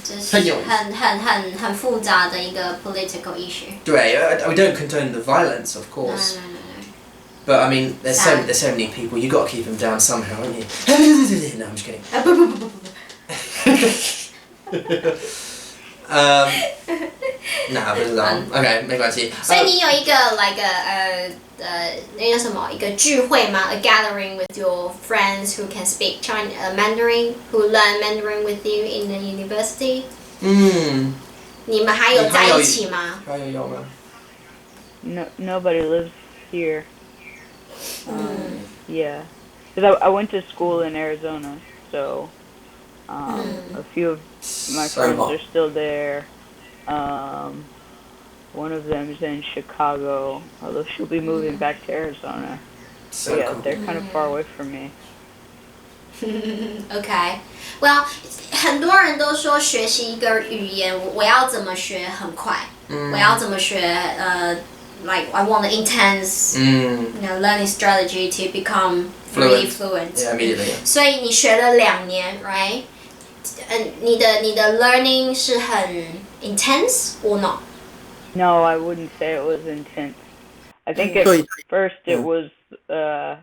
这是很复杂的一个 political issue. 对 we don't condone the violence, of course. No. But I mean, there's so many people. You got to keep them down somehow, haven't you? No, I'm just kidding. OK 没关系。所以你有一个 like 那叫什么一个聚会吗 ？A gathering with your friends who can speak Mandarin, who learn Mandarin with you in the university. 你们还有在一起吗？还有吗？ Nobody lives here. Yeah, because I went to school in Arizona, so a few of my friends are still there. One of them is in Chicago, although she'll be moving back to Arizona. So yeah, cool. They're kind of far away from me. Okay, well, 很多人都说学习一个语言，我要怎么学很快，我要怎么学like I want an intense, learning strategy to become really fluent. Yeah, immediately. 所以你学了2年 ，right? 你的 learning 是很 intense or not? No, I wouldn't say it was intense. I think at first it was, I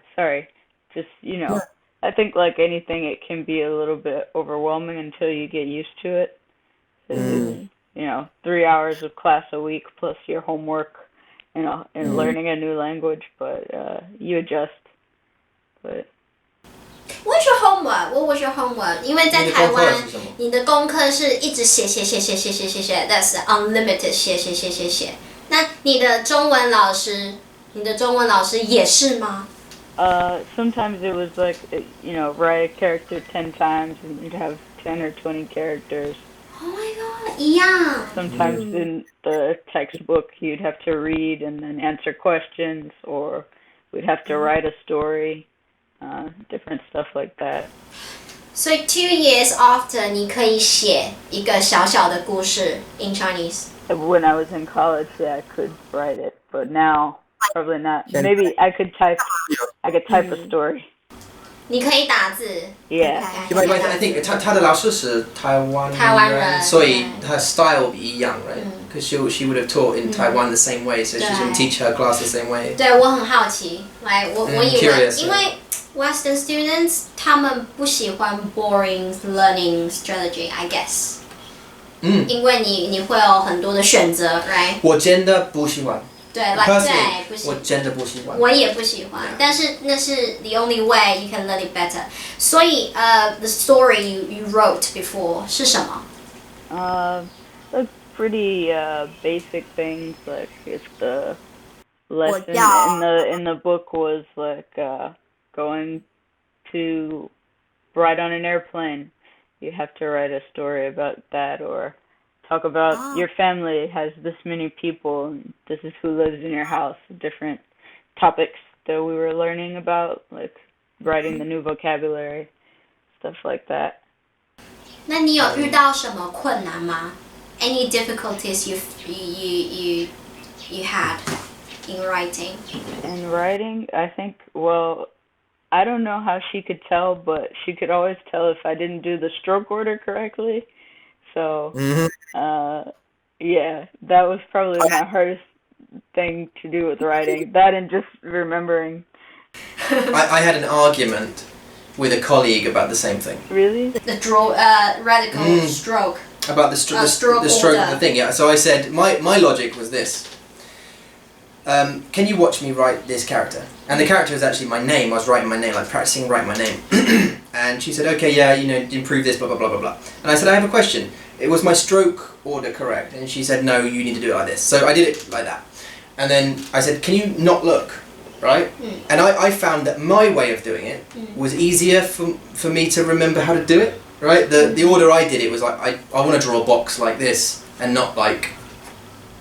think like anything, it can be a little bit overwhelming until you get used to it. 3 hours of class a week plus your homework. And learning a new language, but you adjust. But what's your homework? What was your homework? 因为在台湾，你的功课是一直写 ，that's unlimited 写。那你的中文老师也是吗？Sometimes it was like, write a character 10 times and you'd have 10 or 20 characters. Oh my god, 一样。Sometimes in the textbook you'd have to read and then answer questions, or we'd have to write a story, different stuff like that. So 2 years after, 你可以写一个小小的故事 in Chinese. When I was in college, yeah, I could write it, but now probably not. Maybe I could type a story. 你可以打字 Yeah. I think 他的老师是台湾人，所以她 style 不一样 right? Because she would have taught in Taiwan the same way, so she can teach her class the same way. 对，我很好奇，我以为，因为 Western students 他们不喜欢 boring learning strategy, I guess. 因为你会有很多的选择 right? 我真的不喜欢。对 like 不喜欢，我真的不喜欢。我也不喜欢，但是那是 the only way you can learn it better. 所以the story you wrote before 是什么？Like pretty basic things, like if the lesson in the book was like going to ride on an airplane, you have to write a story about that, or talk about your family has this many people and this is who lives in your house, different topics that we were learning about, like writing the new vocabulary, stuff like that. 那你有遇到什么困难吗 Any difficulties you had in writing? In writing, I think, well, I don't know how she could tell, but she could always tell if I didn't do the stroke order correctly. So, yeah, that was probably my hardest thing to do with writing. That and just remembering. I had an argument with a colleague about the same thing. Really? The radical stroke. About the stroke of the thing, yeah. So I said, my logic was this. Can you watch me write this character? And the character was actually my name. I was writing my name, like practicing writing my name. And she said, okay, yeah, improve this, blah, blah, blah, blah, blah. And I said, I have a question. Was my stroke order correct? And she said, no, you need to do it like this. So I did it like that. And then I said, can you not look? Right? And I found that my way of doing it was easier for me to remember how to do it. Right? The order I did it was like, I want to draw a box like this and not like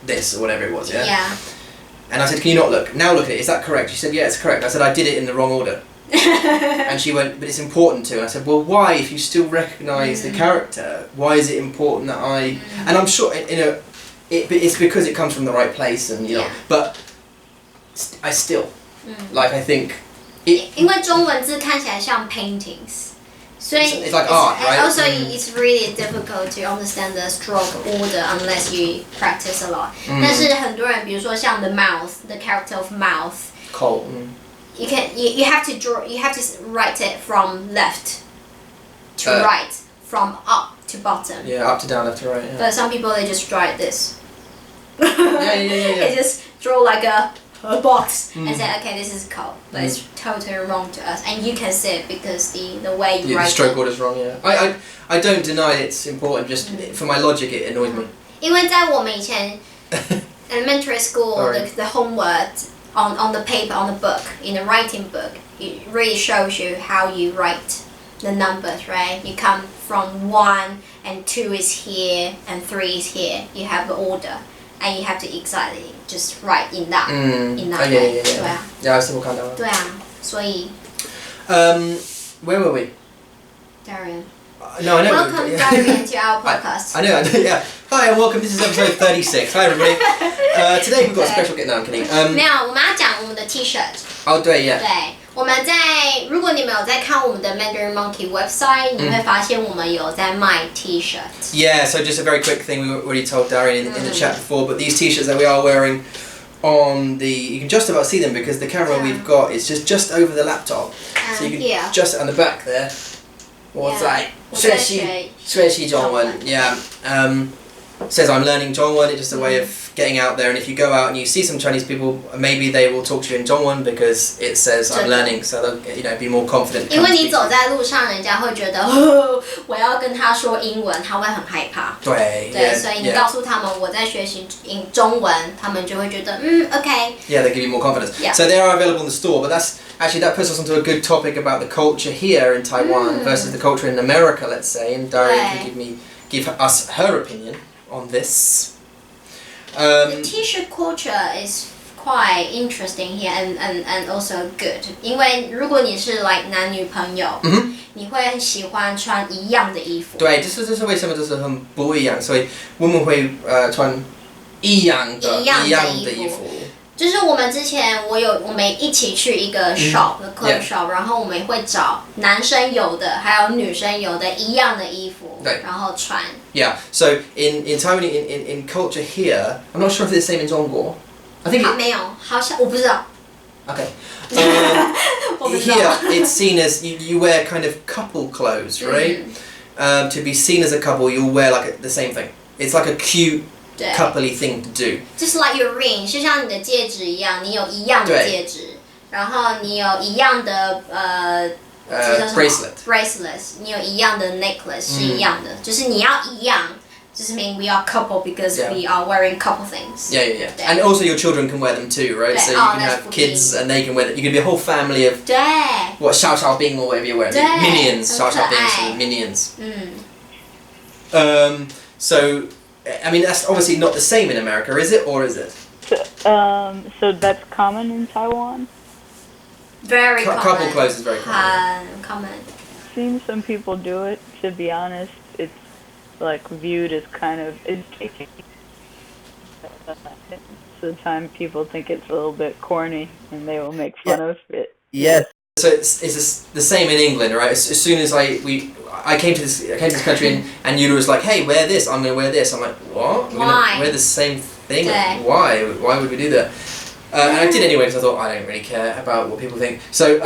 this or whatever it was, yeah? Yeah. And I said, can you not look? Now look at it. Is that correct? She said, yeah, it's correct. I said, I did it in the wrong order. And she went, but it's important to. And I said, well, why? If you still recognise the character, why is it important that I... And I'm sure, it's because it comes from the right place, and you know. But I still, like, I think... 因为中文字看起来像 paintings. So it's like art, right? Also, it's really difficult to understand the stroke order unless you practice a lot. 但是很多人，比如说像 the mouth, the character of mouth, you have to draw, you have to write it from left to right, from up to bottom. Yeah, up to down, left to right. Yeah. But some people they just draw it this. Yeah. They just draw like a box and say, okay, this is cold, but it's totally wrong to us, and you can see it because the way you write the stroke order is wrong. Yeah, I don't deny it's important. Just for my logic, it annoys me. 因为在我们以前 elementary school, the homework on the paper, on the book, in the writing book, it really shows you how you write the numbers, right? You come from 1 and 2 is here and 3 is here. You have the order, and you have to exactly just write in that way. 对啊。Yeah, I still can't do it. 对啊，所以。Where were we? Darian. No, I know. Welcome, Darian, to our podcast. I know. Yeah. Hi and welcome. This is episode 36. Hi everybody. Today we've got a special get. No, I'm kidding. 没有，我们要讲我们的 T-shirt。哦，对，yeah。对，我们如果你们有在看我们的 Mandarin Monkey website，你会发现我们有在卖 T-shirt。Yeah. So just a very quick thing. We already told Darian in the chat before, but these T-shirts that we are wearing on you can just about see them because the camera we've got is just over the laptop, so you can just on the back there. What's that? 学习中文. Yeah. Says I'm learning Zhongwen. It's just a way of getting out there. And if you go out and you see some Chinese people, maybe they will talk to you in Zhongwen because it says I'm learning, so they'll be more confident. 因为你走在路上，人家会觉得我要跟他说英文，他会很害怕。对，所以你告诉他们我在学习中文，他们就会觉得okay. Yeah, they give you more confidence. Yeah. So they are available in the store, but that puts us onto a good topic about the culture here in Taiwan versus the culture in America, let's say. And Darian can give us her opinion on this. The T-shirt culture is quite interesting here and also good. 因为如果你是 like 男女朋友，你会很喜欢穿一样的衣服。对，这是为什么就是很不一样，所以我们会穿一样的衣服。就是我们之前我们一起去一个 shop， clothes shop， 然后我们会找男生有的还有女生有的一样的衣服，然后穿。Yeah, so in Taiwan in culture here, I'm not sure if it's the same in 中国. I think 没有，好像我不知道。Okay. Here it's seen as you wear kind of couple clothes, right? To be seen as a couple, you'll wear like the same thing. It's like a cute coupley thing to do. Just like your ring， 就像你的戒指一样，你有一样的戒指，然后你有一样的bracelets， 你有一样的 necklace 是一样的，就是你要一样。Just mean we are couple because we are wearing couple things. Yeah. And also your children can wear them too, right? So you can have kids and they can wear them. You can be a whole family of what Xiao Bing or whatever you're wearing. Minions, Xiao Bing minions. So, I mean, that's obviously not the same in America, is it? Or is it? So that's common in Taiwan? Very common. Couple clothes is very common. Common. I've seen some people do it, to be honest. It's like viewed as kind of sometimes people think it's a little bit corny and they will make fun of it. Yes. So it's the same in England, right? As soon as I came to this country and Yuda was like, hey, wear this, I'm going to wear this. I'm like, what? We're going to wear the same thing? Why? Why would we do that? And I did anyway because I thought I don't really care about what people think. So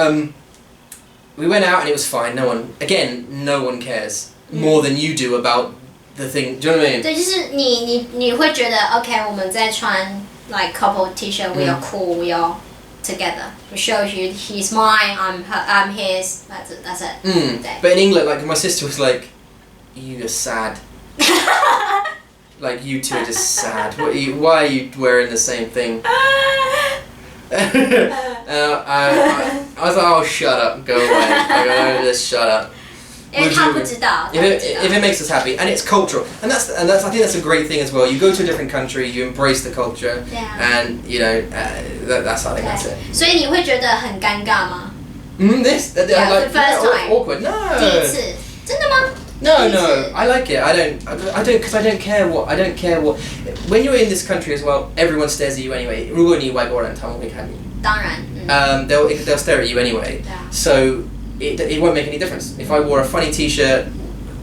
we went out and it was fine. No one cares more than you do about the thing. Do you know what I mean? 对，就是你会觉得 OK， 我们在穿 like couple T-shirt, we are cool, we are together. It shows you he's mine, I'm his. That's it. But in England, like my sister was like, you are sad. Like you two are just sad. Why are you wearing the same thing? I was like, oh, shut up, go away. Just shut up. 因为他不知道。If it makes us happy, and it's cultural, and that's I think that's a great thing as well. You go to a different country, you embrace the culture, and you know that's I think that's it. 所以你会觉得很尴尬吗？This the first time. Awkward. No. 第一次，真的吗？ No, I like it. I don't because I don't care what when you're in this country as well, everyone stares at you anyway. 如果你外国人，他们会看你。当然。They'll stare at you anyway. So it won't make any difference. If I wore a funny T-shirt,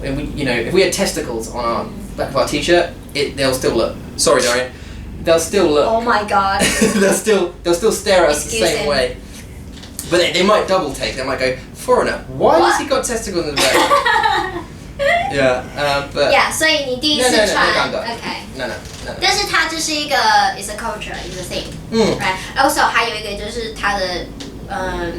and if we had testicles on our back of our T-shirt, they'll still look. Sorry, Darian. They'll still look. Oh my God. they'll still stare at us the same way. But they might double take. They might go, foreigner. Why has he got testicles in the back? But yeah, 所以你第一次穿 ，OK， no， 但是它就是一个 is a culture is a thing， right？ Also 还有一个就是他的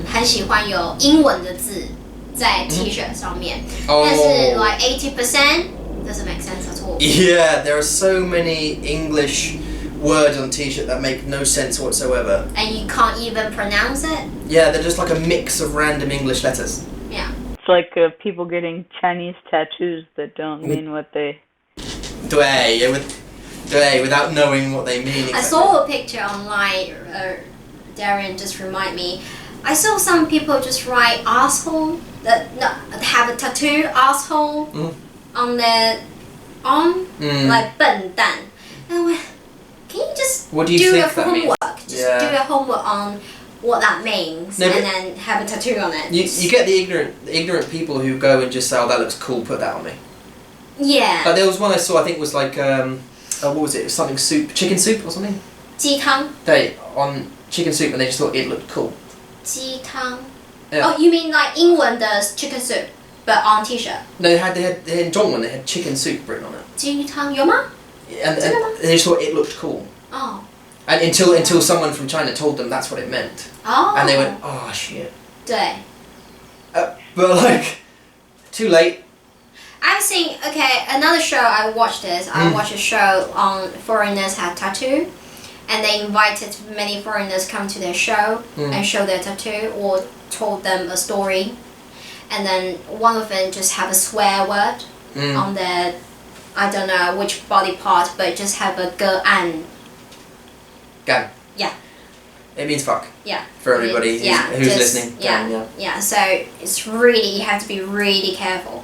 很喜欢有英文的字在 T-shirt 上面，但是 like 80% doesn't make sense at all. Yeah, there are so many English words on T-shirt that make no sense whatsoever. And you can't even pronounce it. Yeah, they're just like a mix of random English letters. Yeah. It's like people getting Chinese tattoos that don't mean what they... 对, without knowing what they mean. Exactly. I saw a picture online, Darian just remind me, I saw some people just write asshole, have a tattoo, asshole, on their arm, like 笨蛋. And I went, can you just do your homework? Just do your homework on what that means, and then have a tattoo on it. You get the ignorant people who go and just say, "Oh, that looks cool. Put that on me." Yeah. Like there was one I saw. I think it was like what was it? Something soup, chicken soup or something. 鸡汤. They on chicken soup, and they just thought it looked cool. 鸡汤. Yeah. Oh, you mean like 英文的 chicken soup, but on T-shirt? No, they had in Dongwon. They had chicken soup written on it. 鸡汤有吗? And they just thought it looked cool. Oh. And until someone from China told them that's what it meant. Oh. And they went, oh shit. 对. But like, too late. I've seen, another show I watched this. I watched a show on foreigners had tattoo, and they invited many foreigners come to their show and show their tattoo or told them a story, and then one of them just have a swear word on their, I don't know which body part, but just have a ge an. Gan. Yeah. It means fuck. Yeah. For everybody who's listening. Yeah. So it's really, you have to be really careful.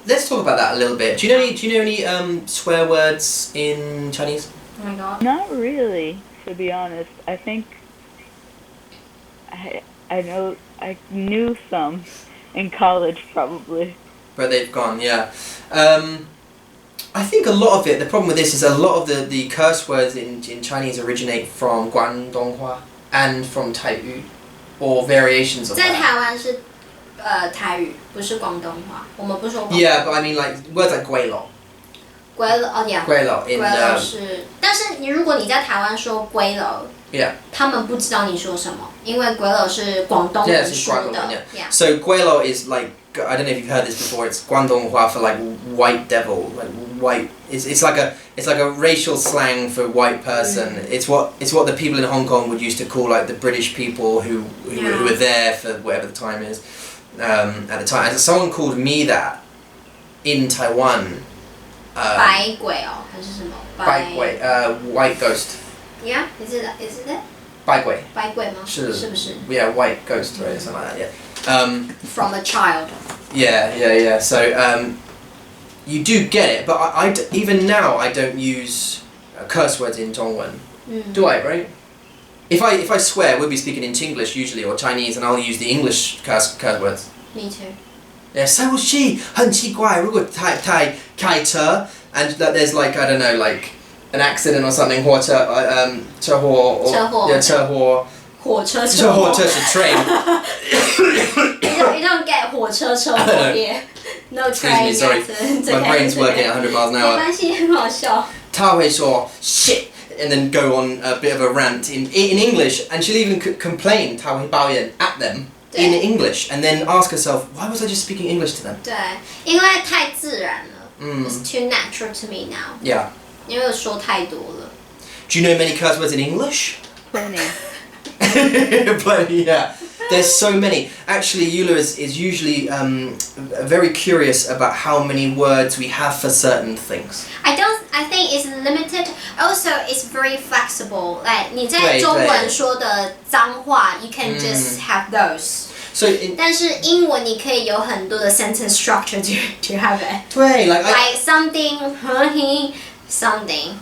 Let's talk about that a little bit. Do you know any swear words in Chinese? Oh my god. Not really, to be honest. I think I knew some in college probably. But they've gone, yeah. I think a lot of it, the problem with this is a lot of the curse words in Chinese originate from Guangdonghua and from Taiyu, or variations of 在 that. 台湾是台语，不是广东话，我们不说广东话。 Yeah, but I mean like words like guilo. 龟楼哦 ，yeah， 龟楼 in 龟楼是，但是如果你在台湾说龟楼 yeah， 他们不知道你说什么，因为龟楼是广东人说的 yeah. So guilo is like, I don't know if you've heard this before. It's Guangdonghua for like white devil, like white. It's like a racial slang for white person. It's what the people in Hong Kong would used to call like the British people who were there for whatever the time is at the time. And someone called me that in Taiwan. 白鬼哦，还是什么？白鬼，white ghost. Yeah, is it that? 白鬼。白鬼吗？是不是 Yeah, white ghost, right? Something like that. Yeah. From a child. Yeah. So you do get it, but even now I don't use curse words in Dongwon. Do I? Right? If I swear, we'll be speaking in Chinglish usually or Chinese, and I'll use the English curse words. Me too. Yeah, 赛不气，很奇怪。如果开车 and there's like I don't know like an accident or something 或者车祸 or 车祸。火车车祸就是 train. You don't get 火车车祸 here. No train. Excuse me, sorry. My brain's working at 100 miles an hour. 没关系，很好笑。他会说 shit and then go on a bit of a rant in English, and she'll even complain 他会抱怨 at them in English, and then ask herself, why was I just speaking English to them? 对，因为太自然了。It's too natural to me now. Yeah. 因为我说太多了。Do you know many curse words in English? Plenty. Plenty, yeah. There's so many. Actually, Eula is usually very curious about how many words we have for certain things. I think it's limited. Also, it's very flexible. Like 你在中文说的脏话 you can just have those. So 但是英文你可以有很多的 sentence structure to have it. 对 like something, something.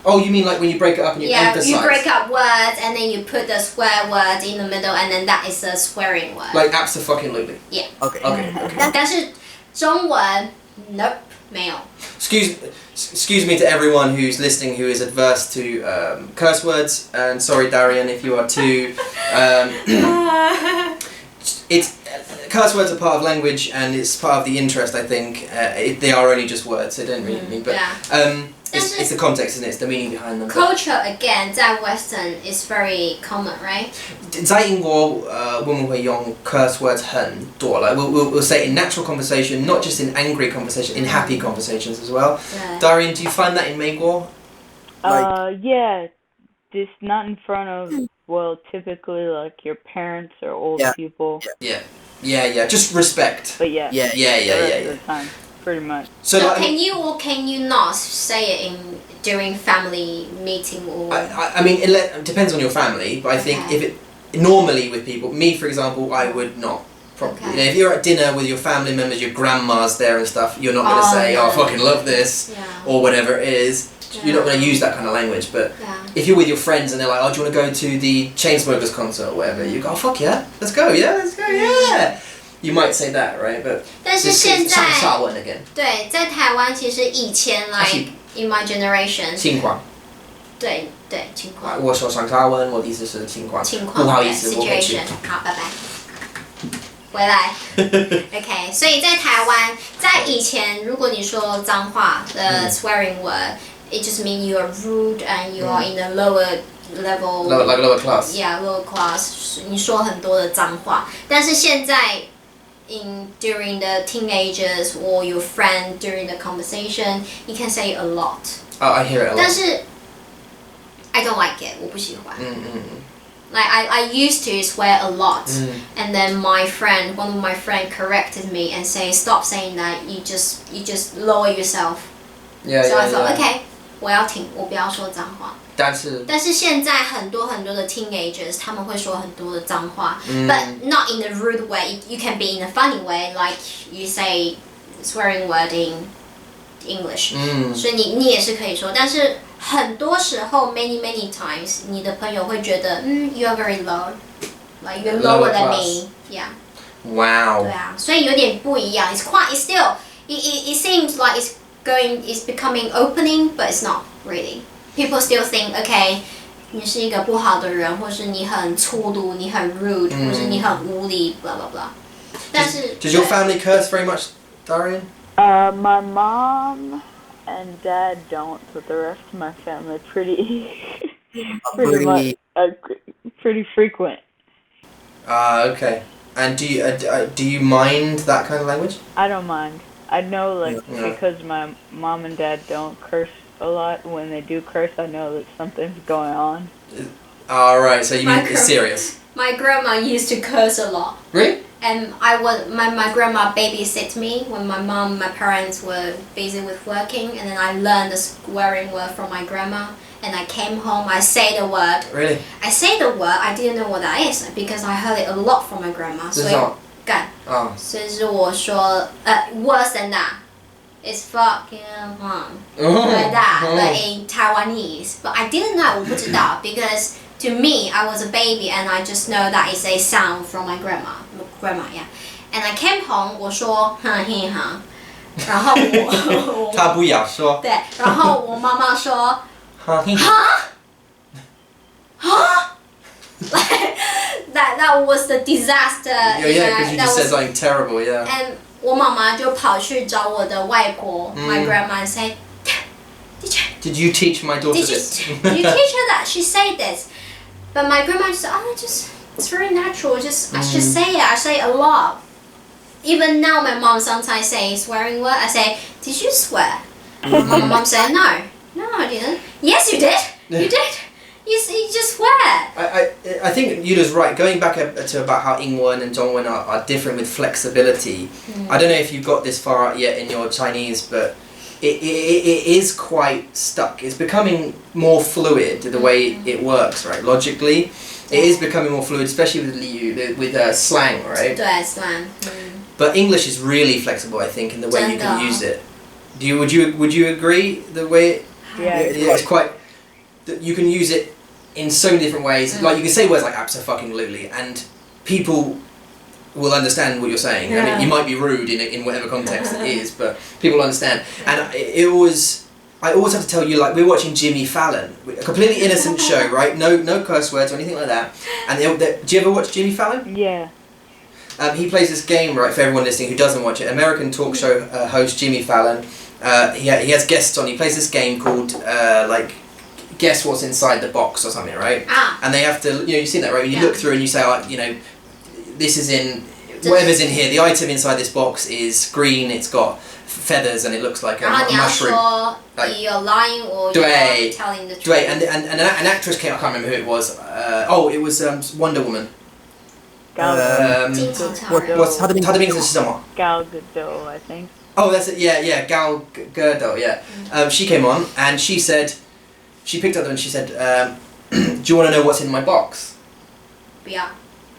Oh, you mean like when you break it up and you emphasize? Yeah, you break up words and then you put the swear word in the middle and then that is a swearing word. Like abso-fucking-lutely. Yeah. Okay. 但是中文 nope 没有。Excuse me to everyone who's listening who is adverse to curse words, and sorry Darian if you are too. It's curse words are part of language and it's part of the interest. I think they are only just words. They don't really mean, but it's the context, isn't it? It's the meaning behind them. Culture again, 在 Western is very common, right? 在英国，我们会用 curse words 很多. Like we'll say in natural conversation, not just in angry conversation, in happy conversations as well. Darian, do you find that in 美国? Yeah, just not in front of, well, typically like your parents or old people. Yeah, just respect. But yeah. Yeah. The time, pretty much. So can you not say it during family meeting or? I mean, it depends on your family, but I think if it normally with people, me for example, I would not. Probably. You know, if you're at dinner with your family members, your grandma's there and stuff, you're not going to say, "Oh, I fucking love this," or whatever it is. You're not going to use that kind of language, but if you're with your friends and they're like, "Oh, do you want to go to the Chainsmokers concert or whatever?" You go, "Oh, fuck yeah, let's go, yeah." You might say that, right? But 但是现在 again. 对，在台湾其实以前 like in my generation 情况。对情况。我说上下文，我的意思是情况。不好意思，我回去。好，拜拜。回来 ，OK， 所以在台湾，在以前，如果你说脏话的 swearing word, it just means you are rude and you are in a lower level, like lower class. Yeah, lower class. 你说很多的脏话，但是现在 during the teenagers or your friend during the conversation, you can say a lot. Oh, I hear it a lot. 但是 I don't like it. 我不喜欢。Like I used to swear a lot, and then one of my friend corrected me and say, "Stop saying that. You just lower yourself." So I thought, okay, 我要停，我不要说脏话。但是现在很多的 teenagers 他们会说很多的脏话 but not in a rude way. You can be in a funny way, like you say swearing word in English. 所以你也是可以说，但是很多时候 many times 你的朋友会觉得you are very low, like you're lower than me. Yeah. Wow. 对啊，所以有点不一样。It's still it seems like it's becoming opening, but it's not really. People still think, okay, 你是一个不好的人，或是你很粗鲁，你很 rude, 或是你很无理 blah blah blah. 但是 Does your family curse very much, Darian? My mom and dad don't, but the rest of my family pretty much pretty frequent. Okay. And do you mind that kind of language? I don't mind. I know, like, because my mom and dad don't curse a lot. When they do curse, I know that something's going on. Right. So you mean it's serious? My grandma used to curse a lot. Really? And my grandma babysit me when my parents were busy with working, and then I learned the swearing word from my grandma. And I came home, I say the word. Really? I say the word, I didn't know what that is because I heard it a lot from my grandma. 所以干。所以是我说worse than that. It's fucking like that, but in Taiwanese. But I didn't know, 我不知道 because to me, I was a baby and I just know that it's a sound from my grandma, yeah. And I came home, 我说嘿哈，然后我他不要说。对，然后我妈妈说哈。Like that was the disaster. Yeah, because you just said something terrible, yeah. And 我妈妈就跑去找我的外婆 my grandma, and said, Did you teach my daughter this? Did you teach her that? She said this. But my grandma just said, it's very natural. I just say it. I say it a lot. Even now, my mom sometimes say swearing word. I say, did you swear? My mom said, no, I didn't. Yes, you did. You did. You just swear. I think Yula's right. Going back to about how Ingwen and Zhongwen are different with flexibility. I don't know if you've got this far out yet in your Chinese, but it is quite stuck. It's becoming more fluid the way it works, right? Logically, it is becoming more fluid, especially with Liu, with slang, right? 对 slang. But English is really flexible, I think, in the way you can use it. Would you agree the way? It's quite. You can use it in so many different ways. Like you can say words like abso-fucking-lutely, and people will understand what you're saying. I mean, you might be rude in whatever context it is, but people understand. And I always have to tell you, like, we're watching Jimmy Fallon, a completely innocent show, right? No curse words or anything like that. And do you ever watch Jimmy Fallon? Yeah. He plays this game, right, for everyone listening who doesn't watch it. American talk show host Jimmy Fallon. He has guests on. He plays this game called like guess what's inside the box or something, right? And they have to, you've seen that, right? When you look through and you say, this is in whatever's in here. The item inside this box is green. It's got feathers and it looks like a mushroom. Like, you're lying or you're telling the truth. And an actress came. I can't remember who it was. It was Wonder Woman. What's 她的名字是什么？ Gal Gadot, I think. Oh, that's it. Yeah, Gal Gadot. Yeah, she came on and she said, she picked up and she said, "Do you want to know what's in my box?" Yeah.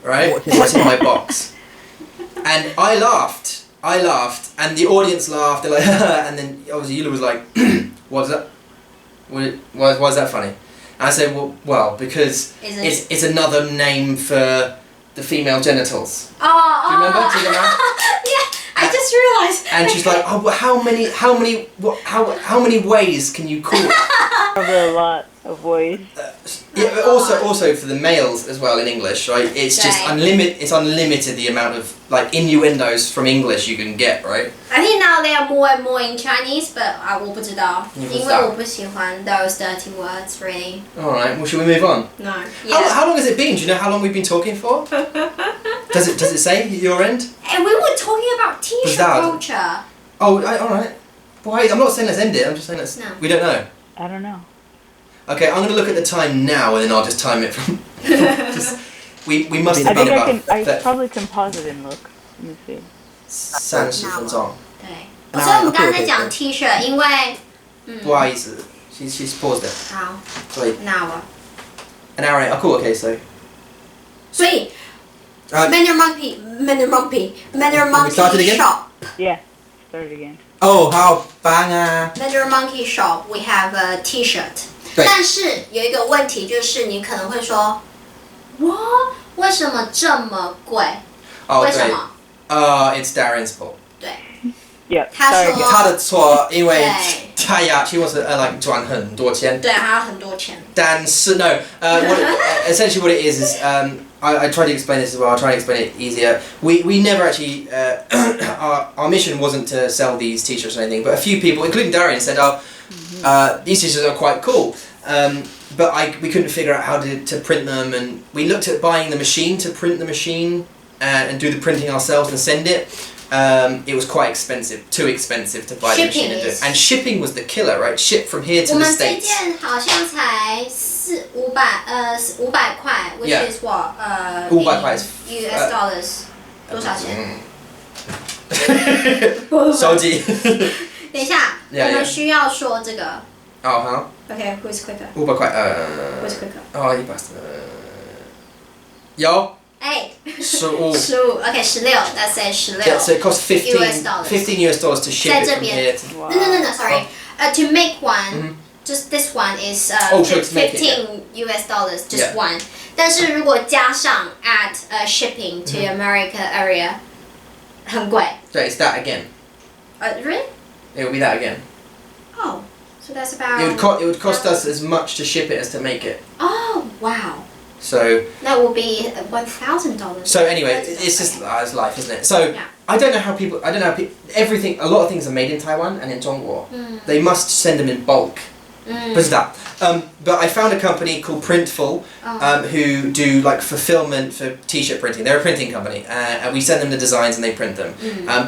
Right. What's in my box? And I laughed, and the audience laughed. They're like, and then obviously Yula was like, "What's that? Why's that funny?" And I said, "Well, because it's another name for the female genitals." Do you remember? Yeah, I just realized. And she's like, "Oh, well, how many ways can you call it?" Probably a lot of ways. Yeah, but also for the males as well in English, right? It's just unlimited. It's unlimited the amount of like innuendos from English you can get, right? I think now they are more and more in Chinese, but 我不知道，因为我不喜欢 those dirty words really. All right. Well, should we move on? No. How long has it been? Do you know how long we've been talking for? Does it say your end? And we were talking about t-shirt culture. Oh, all right. Well, hey, I'm not saying let's end it. I'm just saying we don't know. I don't know. Okay, I'm going to look at the time now, and then I'll just time it from. we must have been about. I probably can pause it and look. Let me see. 30分钟。对，所以我们刚才在讲 T-shirt，因为不好意思 she's paused it. 好，所以 an hour. An hour. Oh, cool. Okay, so. 所以 Mandarin Monkey started again? shop. Yeah, start it again. Oh, 好棒啊 Mandarin Monkey shop, we have a T-shirt. 对但是有一个问题，就是你可能会说，为什么这么贵？为什么？It's Darian's fault. 对。Yeah. 他说他的错，因为他she wants to like 赚很多钱。对，还要很多钱。但是 essentially what it is I tried to explain this as well. I'll try and explain it easier. We never actually our mission wasn't to sell these t-shirts or anything, but a few people, including Darian, said, these t-shirts are quite cool. But we couldn't figure out how to print them, and we looked at buying the machine to print the machine and do the printing ourselves and send it. It was quite expensive, too expensive to buy the machine and do it. And shipping was the killer, right? Ship from here to the States. 我们这件好像才500块 which is what? 500块 US dollars 多少钱？手机。等一下，我们需要说这个。好。Okay, who's quicker? 500块Who's quicker? 有。15 okay 16 let's say 16 yeah, so it costs $15 US to ship it from here to... no sorry to make one just this one is 15 US dollars just one 但是如果加上 add shipping to America area 很贵 so it's that again really? It will be that again oh so that's about it would cost us as much to ship it as to make it oh wow so that will be $1,000 so anyway it's just it's life, isn't it? So I don't know how people everything a lot of things are made in Taiwan and in Zhongguo they must send them in bulk but I found a company called Printful who do like fulfillment for t-shirt printing. They're a printing company and we send them the designs and they print them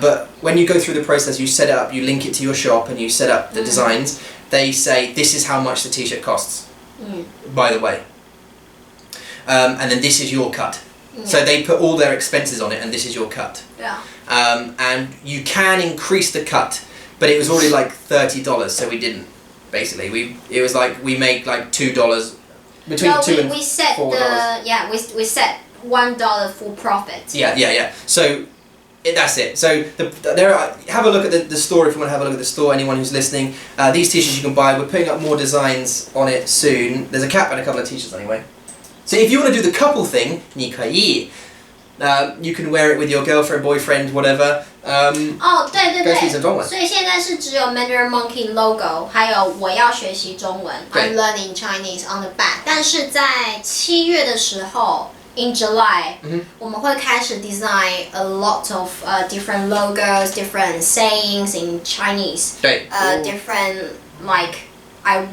but when you go through the process you set it up, you link it to your shop and you set up the designs, they say this is how much the t-shirt costs by the way and then this is your cut. So they put all their expenses on it, and this is your cut. Yeah. And you can increase the cut, but it was already like $30, so we didn't. Basically, it was like we make like $2 between $2 and we set $4. we set $1 for profit. Yeah. So that's it. So have a look at the store if you want to have a look at the store. Anyone who's listening, these t-shirts you can buy. We're putting up more designs on it soon. There's a cap and a couple of t-shirts anyway. So if you want to do the couple thing, 你可以 you can wear it with your girlfriend, boyfriend, whatever. 对，中文。所以现在是只有 Mandarin Monkey logo， 还有我要学习中文 I'm learning Chinese on the back。但是在7月的时候 in July， 我们会开始 design a lot of different logos, different sayings in Chinese。对。different like I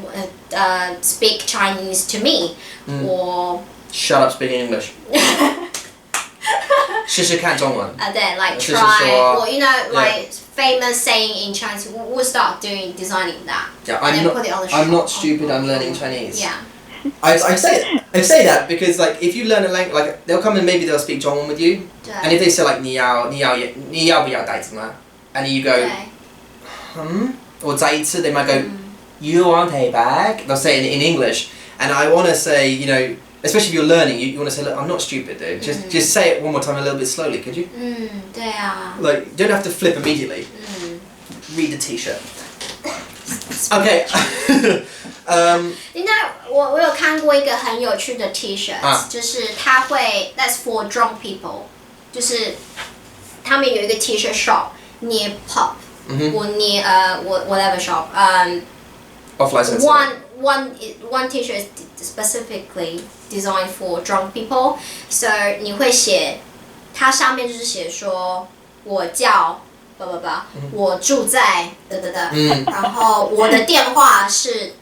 speak Chinese to me， or Shut up speaking English 试试看中文 对 like try or you know like famous saying in Chinese we'll start doing designing that and then put it on the shop. I'm not stupid, I'm learning Chinese. Yeah. I say that because like if you learn a language, like they'll come and maybe they'll speak Zhongwen with you, and if they say like 你要不要袋子吗? and you go or 再一次 they might go you want a bag? They'll say it in English, and I want to say, you know, especially if you're learning, you want to say, look, I'm not stupid, dude. Just say it one more time a little bit slowly, could you? 对啊 Like, you don't have to flip immediately. Read the t-shirt. Okay. 应该我有看过一个很有趣的 T-shirt， 就是它会 that's for drunk people， 就是他们有一个 T-shirt shop near pub， 或near whatever shop， Off license. One T-shirt is specifically designed for drunk people， so 你会写，它上面就是写说我叫。我住在然后我的电话是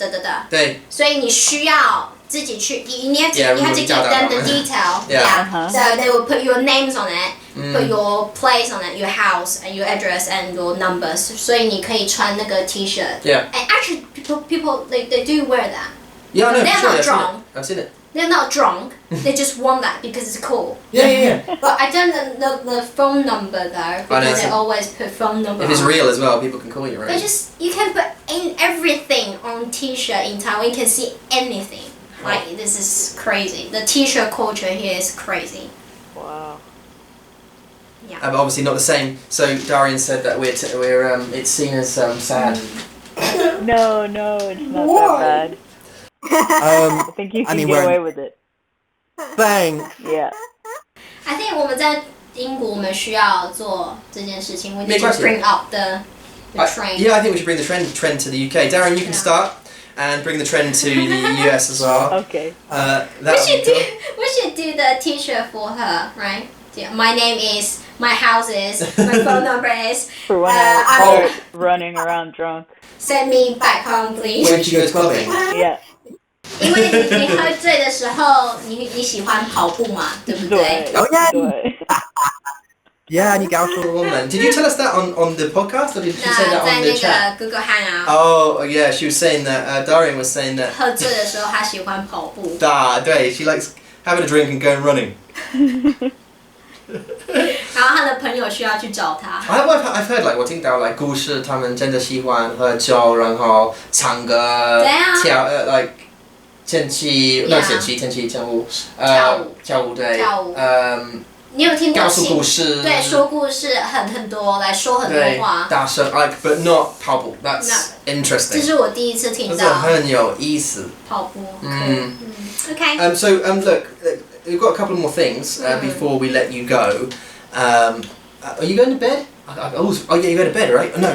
对，所以你需要自己去 you have to give them the detail so they will put your names on it put your place on it your house and your address and your numbers 所以你可以穿那个 T-shirt and actually people they do wear that they're not drunk I've seen it they're not drunk they just want that because it's cool yeah but I don't know the phone number though because they always put phone number if it's real as well people can call you, right? They just you can put in everything on T-shirt in Taiwan you can see anything like this is crazy the T-shirt culture here is crazy. Wow. Yeah. But obviously not the same. So Darian said that we're it's seen as sad. No, it's not that bad. I think you can get away with it. Thanks. Yeah. I think 我们在英国我们需要做这件事情 we need to bring up the trend. Yeah, I think we should bring the trend to the UK. Darren, you can start and bring the trend to the US as well. Okay. We should do the T-shirt for her, right? Yeah, my name is, my house is, my phone number is. For when I'm running around drunk. Send me back home, please. When she goes clubbing. Yeah. 因为你喝醉的时候，你喜欢跑步嘛，对不对？ Oh yeah. Yeah, 你告诉我们 Did you tell us that on the podcast, or did you say that on the chat? 在那个 Google Hangout。 Oh yeah, she was saying that. Darian was saying that. 喝醉的时候，他喜欢跑步。对 she likes having a drink and going running. 然后他的朋友需要去找他。I've heard like 我听到 like 故事，他们真的喜欢喝酒，然后唱歌，跳like 天气跳舞对。你有听过？告诉故事。对，说故事很多，来说很多话。大声 like but not 跑步 that's interesting. 这是我第一次听到。这很有意思。跑步。Okay. So look, we've got a couple more things before we let you go. Are you going to bed? Oh yeah, you go to bed, right? No.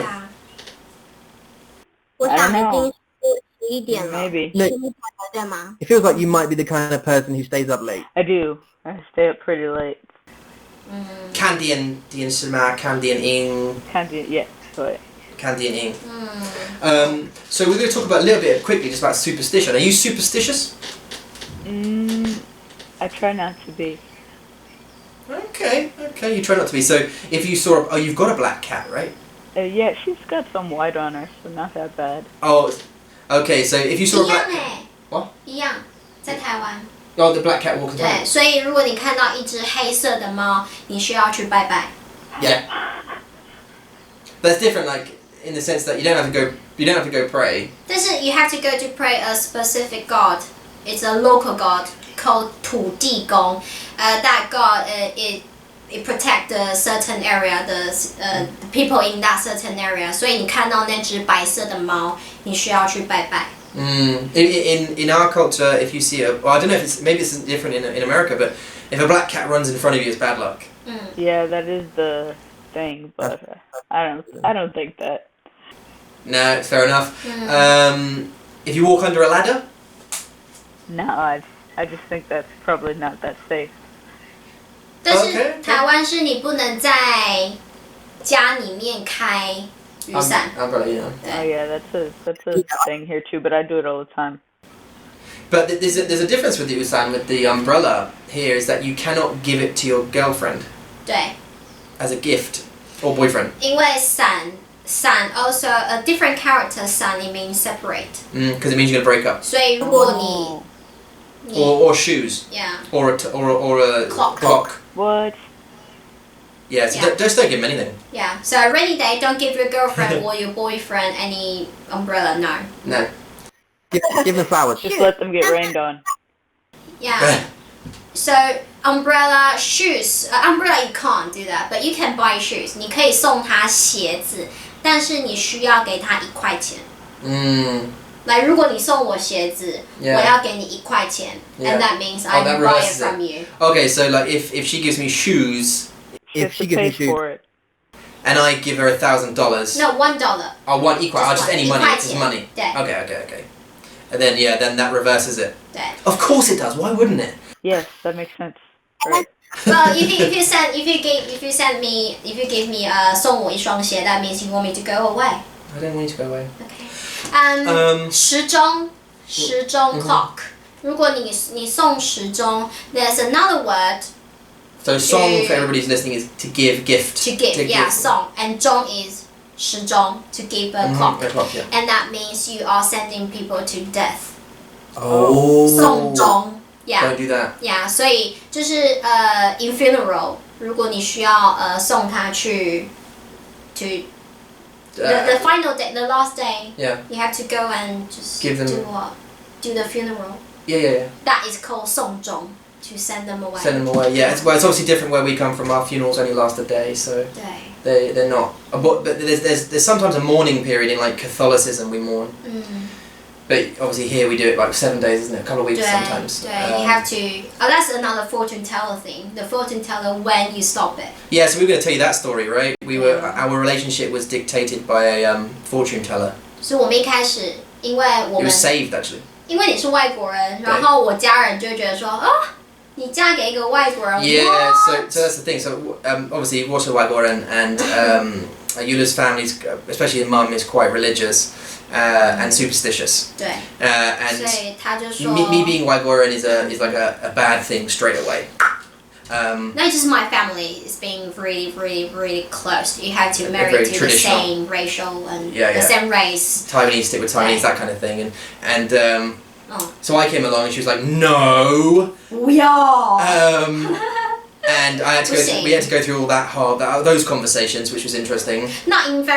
我想已经是11点了。 Maybe. 对吗？ It feels like you might be the kind of person who stays up late. I do. I stay up pretty late. 看电视吗？看电影。Yeah, but. 看电影。So we're going to talk about a little bit quickly just about superstition. Are you superstitious? I try not to be. Okay, you try not to be. So if you saw you've got a black cat, right? Yeah, she's got some white on her, so not that bad. Oh, okay. So if you saw a black 一样 What? 一样，在台湾。Oh, the black cat walks around. 对，所以如果你看到一只黑色的猫，你需要去拜拜。Yeah. But it's different, like in the sense that you don't have to go pray. 但是 you have to go to pray a specific god. It's a local god called 土地公. That god it protect the certain area, the people in that certain area. 所以你看到那只白色的猫，你需要去拜拜。In our culture, if you see well, I don't know if maybe it's different in America, but if a black cat runs in front of you, it's bad luck. Yeah, that is the thing, but I don't think that. No, fair enough. If you walk under a ladder? No, I just think that's probably not that safe. 但是台湾是你不能在家里面开雨伞。Umbrella, yeah. Oh yeah, that's a thing here too, but I do it all the time. But there's a difference with the usan, with the umbrella here, is that you cannot give it to your girlfriend 对， as a gift or boyfriend. 因为伞 also a different character 伞 it means separate. Because it means you're gonna break up. 所以如果你 Or shoes. Yeah. Or a Clock. What? Yeah, so Yeah. Just don't give them anything. Yeah. So a rainy day, don't give your girlfriend or your boyfriend any umbrella. No. No. Give them flowers. Just let them get rained on. Yeah. So umbrella, shoes, umbrella you can't do that, but you can buy shoes. 你可以送他鞋子，但是你需要给他1块钱。来，如果你送我鞋子， Yeah. 我要给你1块钱 Yeah. and that means I that buy it reverses it. from you. Okay, so like if she gives me shoes If she gives pay you shoes. for it. and I give her $1,000, No, $1. I want equal. Just any money. 1块 Just 钱 money. 对 Okay. And then then that reverses it. 对。 Of course it does. Why wouldn't it? Yes, that makes sense. Right. Well, if you give me 送我一双鞋 that means you want me to go away. I don't want you to go away. Okay. 时钟 clock. 如果你送时钟 there's another word So song for everybody's listening is to give gift. to give. Yeah, song. And 钟 is 时钟 to give a clock. A clock, yeah. And that means you are sending people to death. Oh. 送钟 Yeah. Don't do that. Yeah. 所以就是in funeral 如果你需要送他去 to the final day, the last day, Yeah. you have to go and just Give them- do what? Do the funeral. Yeah. That is called 送钟 to send them away. Send them away. Yeah. It's obviously different where we come from. Our funerals only last a day, so 对 they're not. But there's sometimes a mourning period in like Catholicism we mourn. But obviously here we do it like 7 days, isn't it? A couple of weeks 对 sometimes. 对 you have to. Oh, that's another fortune teller thing. The fortune teller when you stop it. Yeah, so we were going to tell you that story, right? Our relationship was dictated by a fortune teller. 所以我们一开始因为我 It 们 was saved actually. 因为你是外国人，然后我家人就会觉得说你嫁给一个外国人 Yeah, what? so that's the thing. So obviously, Water Wagoran and Eula's family, especially his mum, is quite religious and superstitious. 对 And 所以他就说 me being Wagoran is like a bad thing straight away. Not just my family is being really close. You have to marry very to the traditional. same racial and Yeah, the yeah. same race. Taiwanese stick with Taiwanese, that kind of thing. And Oh. so I came along and she was like, no. 不要 And I had to we had to go through all those conversations, which was interesting. Not in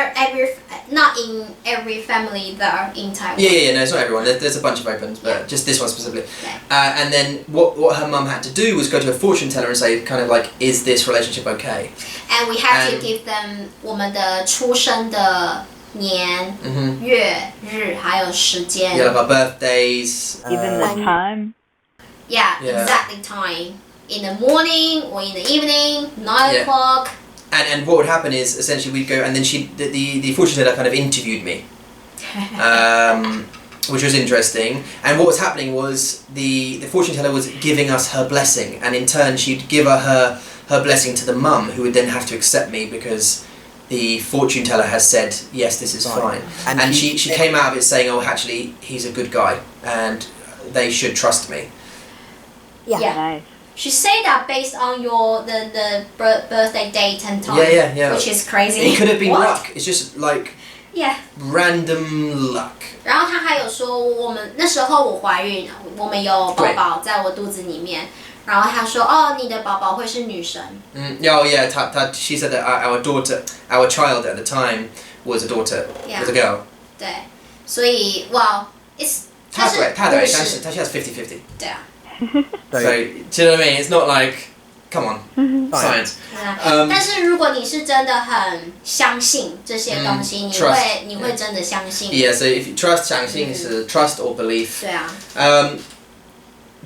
every family there in Taiwan. Yeah, no, it's not everyone. There's a bunch of opens, but just this one specifically. And then what her mum had to do was go to a fortune teller and say, kind of like, is this relationship okay? And we have to give them 我们的出生的年、月、日还有时间。 Yeah, like our birthdays. Even the time. Yeah, Yeah. exactly time. In the morning or in the evening, 9 Yeah. o'clock. And what would happen is essentially we'd go and then the fortune teller kind of interviewed me, which was interesting. And what was happening was the fortune teller was giving us her blessing, and in turn she'd give her blessing to the mum, who would then have to accept me because the fortune teller has said yes, this is fine. And she came out of it saying, oh, actually he's a good guy and they should trust me. Yeah. Nice. She said that based on your the birthday date and time. Yeah. Which is crazy. It could have been What? luck. It's just like Yeah. Random luck. 然后他还有说，我们那时候我怀孕，我们有宝宝在我肚子里面。然后他说，哦，你的宝宝会是女神。Oh yeah, she said that our daughter, our child at the time was a daughter, was a girl. 对，所以 well, it's 她对，但是她现在 50-50. 对啊。So, do you know what I mean? It's not like, come on, science. 但是如果你是真的很相信这些东西，你会真的相信。Yeah, so if you trust, 相信是 trust or belief. 对啊。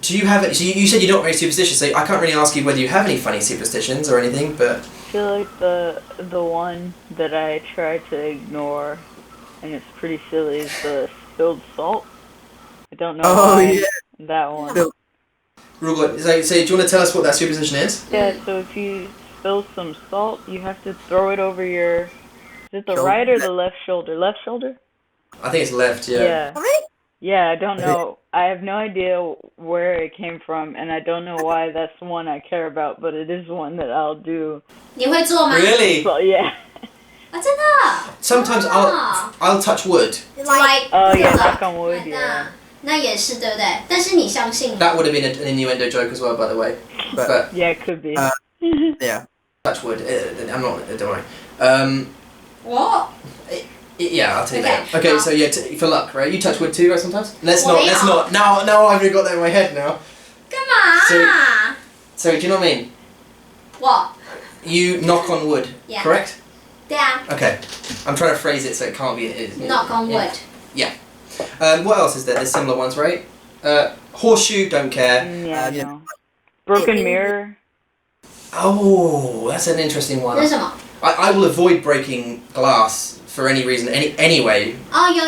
Do you have it? So you said you're not very superstitious, so I can't really ask you whether you have any funny superstitions or anything, but I feel like the one that I try to ignore, and it's pretty silly, is the spilled salt. I don't know why that one. So do you want to tell us what that superstition is? Yeah, so if you spill some salt, you have to throw it over your... Is it the right or the left shoulder? Left shoulder? I think it's left, yeah. Yeah, I don't know. I have no idea where it came from, and I don't know why that's one I care about, but it is one that I'll do. 你会做吗 Really? So, yeah. 啊，真的 Sometimes I'll touch wood. Like Oh, yeah, knock on wood, yeah. 那也是对不对？但是你相信 That would have been an innuendo joke as well, by the way. But Yeah, it could be. Yeah. touch wood. I'm not. Don't worry. What? Yeah, I'll tell you Okay. that. Okay, so yeah, for luck, right? You touch wood too, right? Sometimes. Let's not. Now I've got that in my head now. 干嘛 So do you know what I mean? What? You knock on wood, Yeah. correct? 对啊 Okay. I'm trying to phrase it so it can't be. knock on wood. Yeah. What else is there? There's similar ones, right? Horseshoe, don't care. Yeah, no. Broken mirror. Oh, that's an interesting 那 one. 是什么 I will avoid breaking glass for any reason, anyway. 哦，有，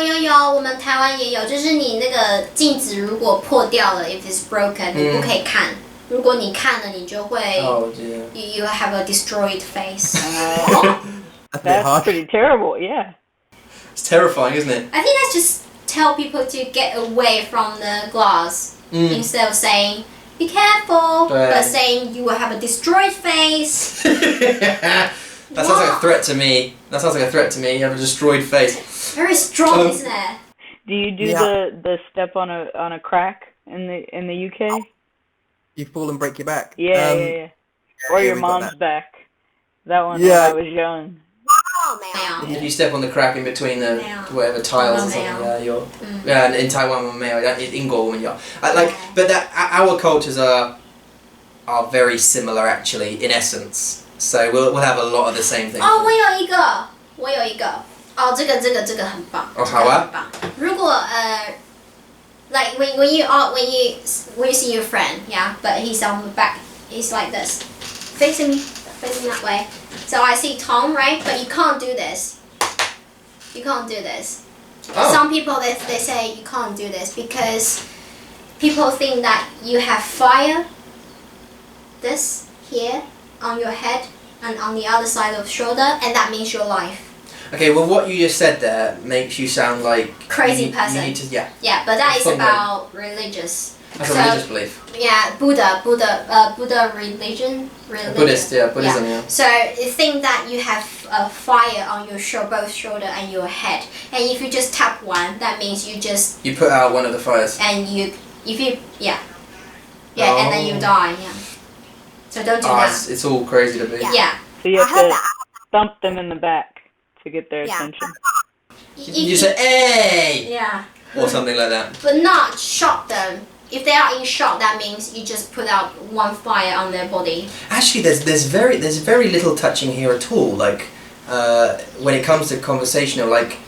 我们台湾也有，就是你那个镜子如果破掉了 ，if it's broken，你不可以看。如果你看了，你就会 Oh dear. you have a destroyed face. That's a bit That's harsh. pretty terrible, yeah. It's terrifying, isn't it? I think that's just tell people to get away from the glass instead of saying be careful, but saying you will have a destroyed face. That sounds like a threat to me. You have a destroyed face. Very strong, isn't it? Do you do the step on a crack in the UK? You fall and break your back. Yeah. Or your we got mom's that. back. That one Yeah. when I was young. 没有 If you step on the crack in between the whatever tiles or something, yeah, in Taiwan, in 英国我们有 but our cultures are very similar actually in essence. So we'll have a lot of the same things. 哦，我有一个，哦，这个很棒，哦好啊很棒。如果like when you see your friend, yeah, but he's on the back, he's like this, facing that way. So I see Tom, right? But you can't do this. Oh. Some people they say you can't do this because people think that you have fire. This here on your head and on the other side of the shoulder, and that means your life. Okay, well what you just said there makes you sound like Crazy you person. need to, yeah. Yeah, but that is From about religious. That's a religious belief. Yeah, Buddha religion. Buddhist, yeah, Buddhism, yeah. So you think that you have a fire on your both shoulder and your head, and if you just tap one, that means You put out one of the fires. and and then you die. Yeah. So don't do that. It's all crazy to me. Yeah. So you I have heard to that. thump them in the back to get their Yeah. attention. You say, hey! Yeah. Or something like that. But not shock them. If they are in shock, that means you just put out one fire on their body. Actually, there's very little touching here at all. Like when it comes to conversational, like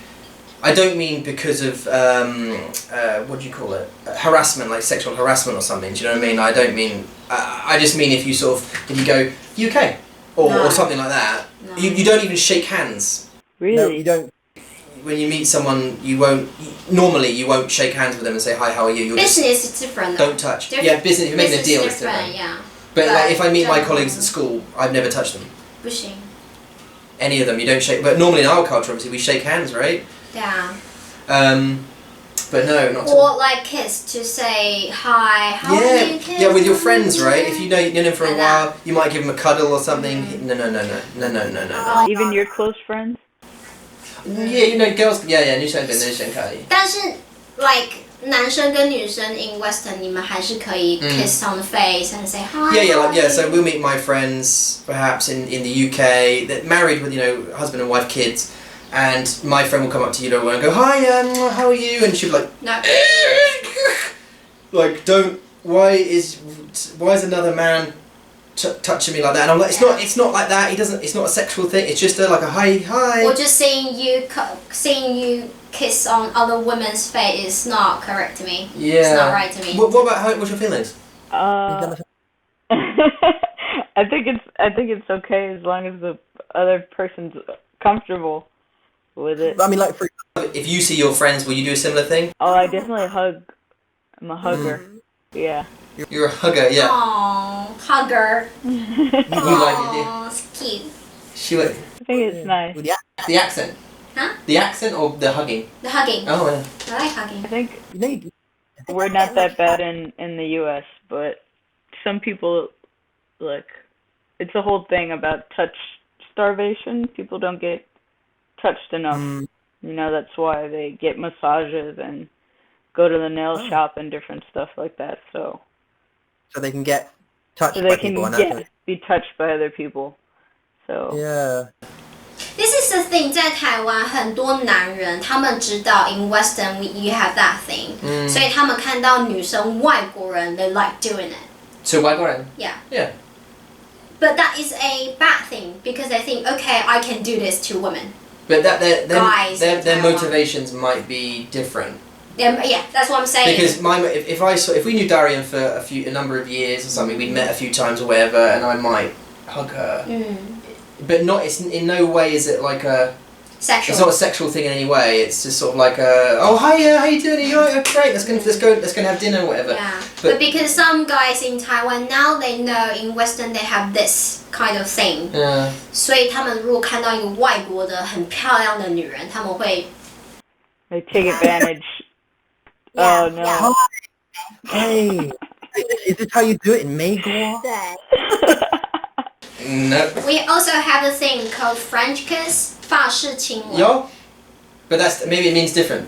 I don't mean because of what do you call it? Harassment, like sexual harassment or something. Do you know what I mean? I don't mean. I just mean if you go UK or something like that. No. You don't even shake hands. Really? No, you don't. When you meet someone, you won't shake hands with them and say hi, how are you? You'll Business is different. Though. don't touch. Yeah, business. If you're making a deal, it's different. Yeah. But like, if I meet my don't- colleagues at school, I've never touched them. 不行. Any of them, you don't shake. But normally in our culture, obviously, we shake hands, right? Yeah. But no, not. Or like kiss to say hi. How are you, kiss? Yeah, with your friends, right? If you know them for a Like while, you might give them a cuddle or something. No. Oh, Even your close friends? Yeah, girls. Yeah, 女生跟女生可以。但是 like 男生跟女生 in Western 你们还是可以 kiss on the face and say hi. Yeah. So we'll meet my friends perhaps in the UK that married with husband and wife kids, and my friend will come up to you and go hi, how are you? And she'll be like No. like don't. Why is another man touching me like that? And I'm like, it's not like that. He doesn't. It's not a sexual thing. It's just like a hi. Or just seeing you kiss on other women's face is not correct to me. Yeah. It's not right to me. What about what's your feelings? I think it's okay as long as the other person's comfortable with it. I mean, like, for If you see your friends, will you do a similar thing? Oh, I definitely hug. I'm a hugger. Yeah. You're a hugger, yeah. Aww, hugger. You like it, do Aww, it's cute. She would. I think it's nice. with the The accent. Huh? The accent or the hugging? The hugging. Oh yeah. I like hugging. I think you we're not that bad in the U.S., but some people, like, it's a whole thing about touch starvation. People don't get touched enough. That's why they get massages and go to the nail shop and different stuff like that. So they can get touched they by can people. be touched by other people. So Yeah. This is the thing. 在台湾很多男人他们知道 in Western you have that thing，所以他们看到女生外国人 they like doing it. So 外国人? Yeah. Yeah. But that is a bad thing because they think, okay, I can do this to women. But Guys in their Taiwan. motivations might be different. Yeah, that's what I'm saying. Because if we knew Darian for a number of years or something, we'd met a few times or whatever, and I might hug her. But it's in no way is it like a Sexual. It's not a sexual thing in any way. It's just sort of like oh hi, how you doing? Are you alright? Great. Let's go have dinner or whatever. Yeah. But because some guys in Taiwan now they know in Western they have this kind of thing. Yeah. 所以他们如果看到一个外国的很漂亮的女人，他们会 they take advantage. Yeah, Oh no. yeah. Hey, is this how you do it in 美国? 对 No. We also have a thing called French kiss, 法式亲吻。 Yo. But maybe it means different.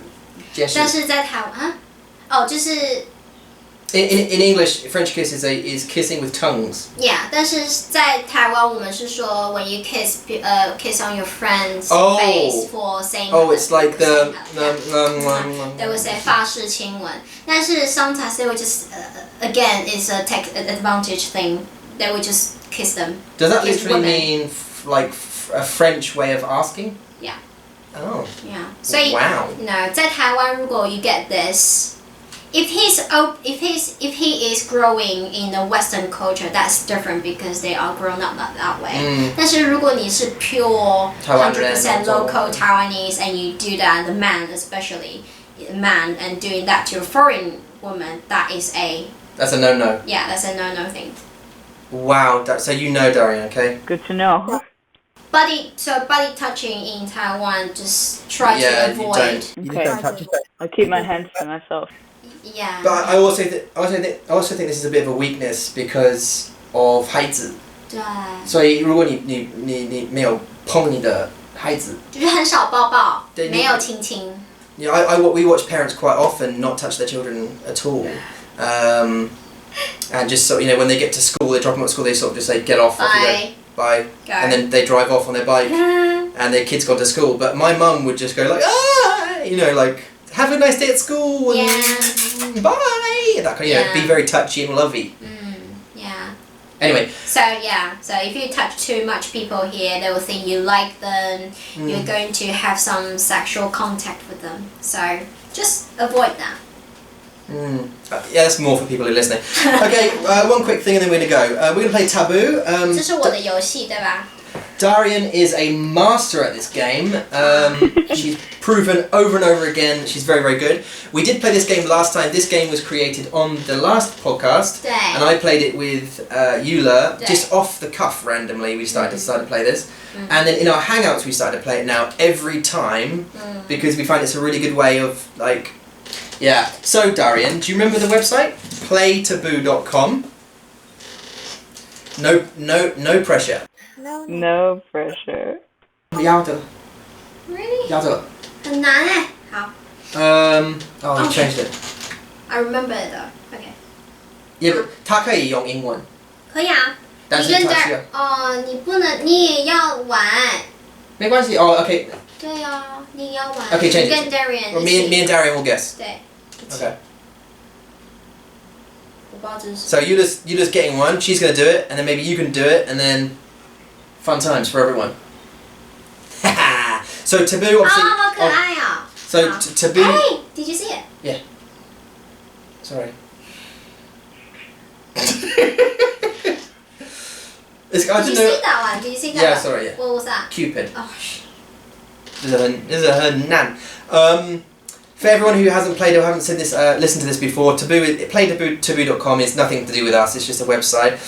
但是在台湾，就是 In English, French kiss is kissing with tongues. yeah，但是在台湾我们是说 when you kiss on your friend's Oh. face for saying Oh, it's like the they would say 法式亲吻，但是 sometimes they would just again it's a take advantage thing. They would just kiss them. Does that Kiss literally women. mean like a French way of asking? Yeah. Oh. Yeah. 所以 Wow. no，在台湾如果 you get this. If he is growing in the Western culture, that's different because they are grown up that way. 但是如果你是 pure 100% local Taiwanese and you do that, the man especially, man and doing that to a foreign woman, that's a no-no. Yeah, that's a no thing. Wow. So you know Darian, okay? Good to know. Body touching in Taiwan, just try Yeah, to you avoid. don't. You Okay. just don't touch it. I'll keep my hands to myself. Yeah. But I also think this is a bit of a weakness because of 孩子。对，所以如果你没有碰你的孩子，就是很少抱抱，对，没有亲亲。Yeah, we watch parents quite often not touch their children at all. And just so when they get to school, they drop them at school, they sort of just say get off, off you go, bye, Go. and then they drive off on their bike, and their kids go to school. But my mum would just go like like have a nice day at school, and bye, that kind of be very touchy and lovey. Yeah. Anyway. So if you touch too much people here, they will think you like them. You're going to have some sexual contact with them. So just avoid that. Yeah, that's more for people who are listening. Okay, one quick thing and then we're going to go. We're going to play Taboo. 这是我的游戏，对吧？ Darian is a master at this game. She's proven over and over again she's very, very good. We did play this game last time. This game was created on the last podcast. 对。 And I played it with Eula, 对。 just off the cuff randomly. We started to play this. And then in our hangouts we started to play it now every time because we find it's a really good way of like... Yeah. So Darian, do you remember the website? playtaboo.com. No pressure. No. No pressure. 不要的 Really？ 压这个。很难哎。好。Oh, you changed it. I remember it though. Okay. Yeah, but 它可以用英文。可以啊。但是你跟它需要 你不能，你也要玩。没关系。Oh, okay. 对啊，你也要玩。 Okay, change it. 你跟 Darian Me and Darian will guess. 对。Okay. 我不知道这是什么。 So you just getting one. She's gonna do it, and then maybe you can do it, and then fun times for everyone. So taboo obviously. 好可爱啊。So taboo. Hey, did you see it? Yeah. Sorry. It's, I Did you don't know. see that one? Did you see that Yeah, one? sorry, yeah. What was that? Cupid. Oh, This is a nan. For everyone who hasn't played or haven't seen this, listened to this before, taboo.com is nothing to do with us. It's just a website.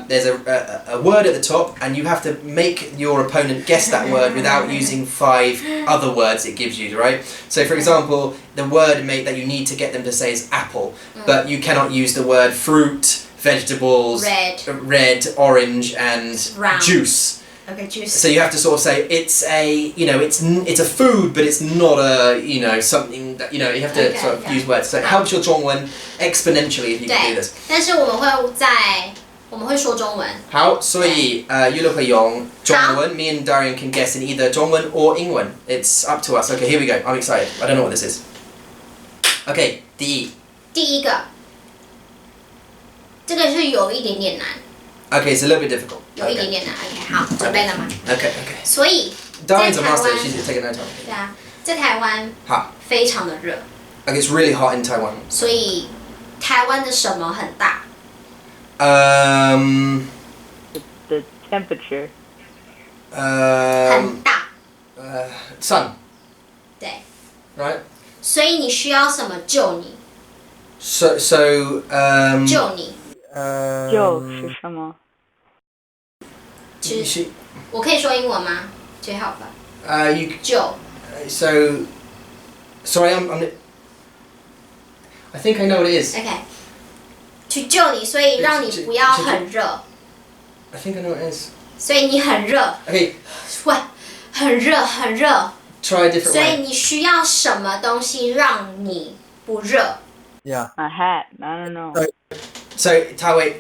There's a word at the top, and you have to make your opponent guess that word without using 5 other words it gives you. Right? So, for example, the word that you need to get them to say is apple, but you cannot use the word fruit, vegetables, red, orange, and Round. juice. Okay, juice. So you have to sort of say it's a it's a food, but it's not a something that you have to Okay, sort of yeah. use words. So it helps your 中文 exponentially if you can do 对 this.，但是我们会说中文。好，所以Yula 会用中文 Me and Darian can guess in either 中文 or 英文 It's up to us. Okay, here we go. I'm excited. I don't know what this is. Okay, 第一个，这个是有一点点难， Okay, it's a little bit difficult. 有一点点难。OK， 好，准备了吗？ Okay. 所以 Darian's a 在台 master. 湾， She's taking no time. 对啊，在台湾好非常的热， Okay, it's really hot in Taiwan. 所以台湾的什么很大？ The temperature. 很大， Sun, 对， right? 所以你需要什么救你？ So 救你，就是什么？其实 she, 我可以说英文吗？最好吧。 you 救 so sorry I think I know what it is. ，OK，去救你，所以让你不要很热， I think I know what it is. 所以你很热， Okay, 喂，很热很热， try a different 所以 way. 你需要什么东西让你不热？ Yeah. A hat. I don't know. So Taiwei,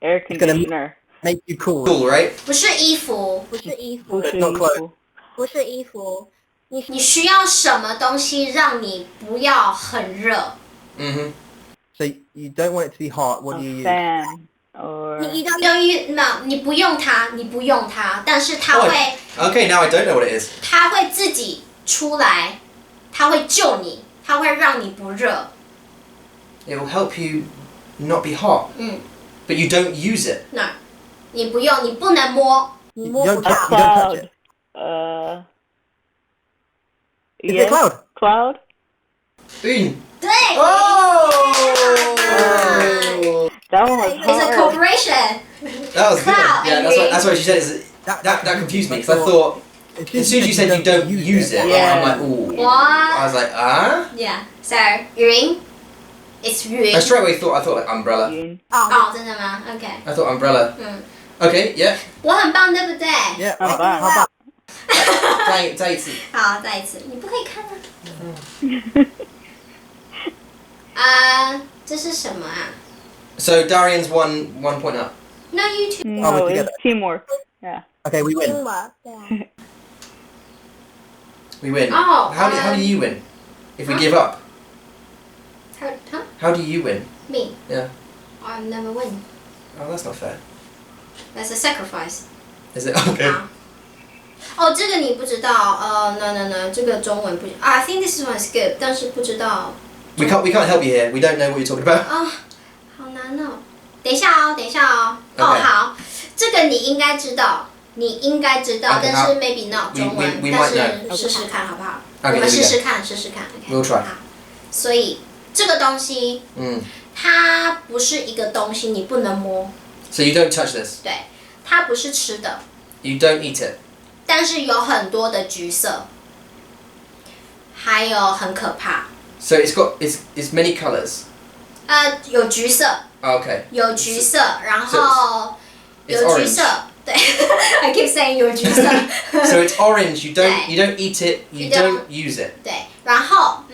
Air conditioner. Make you cool. cool, right? 不是衣服，不是衣服，不是 Not 衣 close. 服。不是衣服，你需要什么东西让你不要很热？ Mm-hmm. So you don't want it to be hot. What do A you use? fan or 你要你不用它，但是它 Oh, 会 okay, now I don't know what it is. 它会自己出来，它会救你，它会让你不热。 It will help you not be hot, 嗯， but you don't use it. 那你不用，你不能摸。你 You 摸不 don't 到 touch. You don't touch cloud? it. Is Yes. it cloud? Cloud? Boom. 对 Oh! That one was It's a hard. corporation. That was good. Cloud, Yeah, angry. that's why she said it. That confused me because I thought as soon as you said you don't use it, Yeah. I'm like, ooh. What? I was like, ah. Yeah. So 云 it's 云 I straight away I thought like umbrella. 云哦，真的吗 ？OK， I thought umbrella. 嗯， Okay, yeah. 我很棒，对不对？ Yeah. How How about? about 再一次。好，再一次，你不可以看啊。这是什么啊 So Darian's one point up. ？No YouTube。 No, we're it's together. teamwork. Yeah. Okay, we win. 英文，对啊， We win. Oh, How do you win? If we give up, Huh? how do you win? Me? Yeah. I never win. Oh, that's not fair. That's a sacrifice. Is it? Okay. 好。哦，这个你不知道。No，这个中文不。I think this one is good，但是不知道。 We can't help you here. We don't know what you're talking about. 啊，好难哦。等一下哦。哦， Okay. 好，这个你应该知道，但是 maybe not 中文 We 但 might 是 know. 试试看好不好？ Okay, 我们 here we 试 go. 试看。OK。 We'll try. 好，所以这个东西它不是一个东西，你不能摸。 So you don't touch this. 对，它不是吃的， You don't eat it. 但是有很多的橘色，还有很可怕。 So it's many colours. 有橘色， Oh, okay. 有橘色，然后 It's 有橘色 orange.，对，I keep saying 有橘色。So it's orange. You don't eat it. You don't use it. 对，然后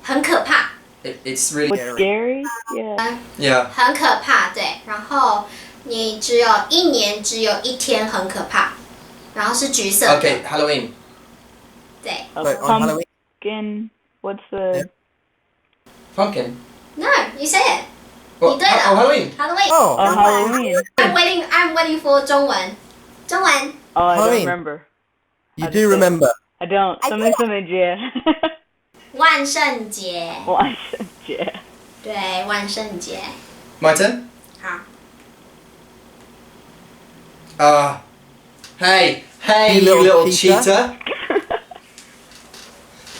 很可怕。It's really scary. Yeah. 很可怕，对。然后你一年只有一天很可怕，然后是橘色的。Okay, Halloween. 对。Wait, on Halloween. Pumpkin. What's the Pumpkin. No, you say it. Well, 你对了。Halloween. Halloween. Oh, Halloween. I'm waiting for 中文。中文。Oh, I don't Halloween. remember. You do remember. I don't. Something节。万圣节。万圣节。对，万圣节。 My turn. 好。Hey, you little cheater.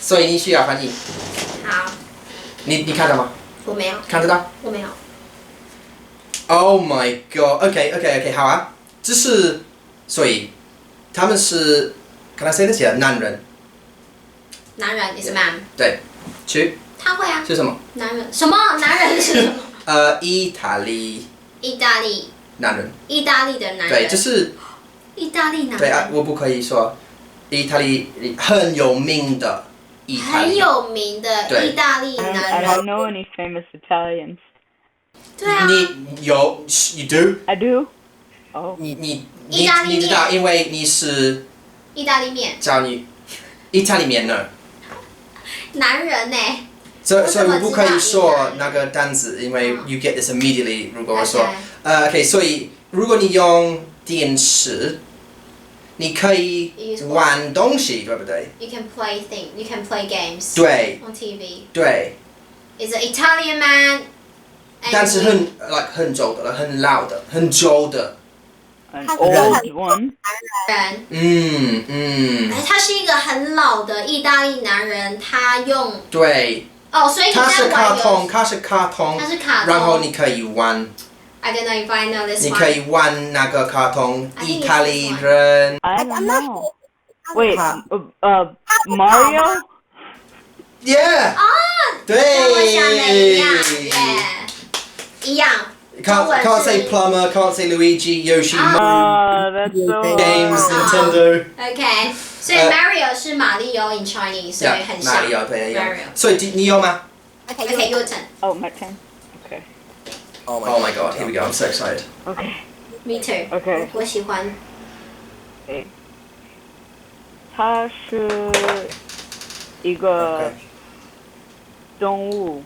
所以你需要翻译。好。你看到吗？我没有。看得到？我没有。Oh my god. Okay. 好啊。这是，所以他们是 ，Can I say this? Yeah, 男人。男人 is a man。对。去。他会啊。是什么？男人什么？男人是什么？意大利。意大利。男人。意大利的男人。对，就是。意大利男人。对啊，我不可以说，意大利很有名的。很有名的意大利男人。I don't know any famous Italians. 对啊。你有 ？You do? I do. Oh. 你知道，因为你是意大利面。教你意大利面呢。男人呢？所以我不可以说那个单词，因为 you get this immediately。如果我说，OK， 所以如果你用电视。你可以玩东西，对不对 ？You can play things. You can play games. 对。On TV. 对。Is an Italian man. 但是很久的了，很老的，很久的。An old one. 人。他是一个很老的意大利男人，他用。对。哦，所以你在玩游戏。他是卡通。然后你可以玩。I don't know if I know this one. 你可以玩那个卡通，意大利人。I don't know. Wait, Mario? Yeah. 跟我想的一样，一样。Can't say plumber, can't say Luigi, Yoshi, that's so games, Nintendo. Okay, 所以 Mario 是马里奥 in Chinese， 所以很像。Mario 对 Mario。所以你有吗 ？Okay, your turn. Oh, my turn. Okay. Oh my god, here we go. I'm so excited. Okay. Me too. Okay. 我喜欢。它是一个动物。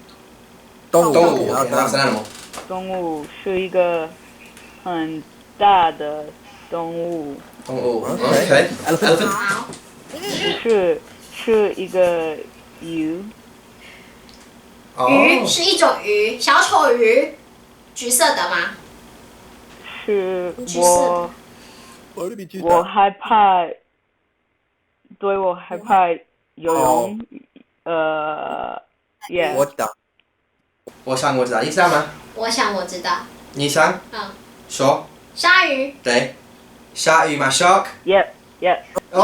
动物 ，that's an animal. 动物是一个很大的动物。动物 ，OK. Elephant. 好。是一个鱼。鱼是一种鱼，小丑鱼。橘色的吗？是我害怕，对我害怕游泳。Yeah。我知道。我想我知道，你知道吗？我想我知道。你想？说。鲨鱼。对。鲨鱼吗 ？Shark。Yep. Oh.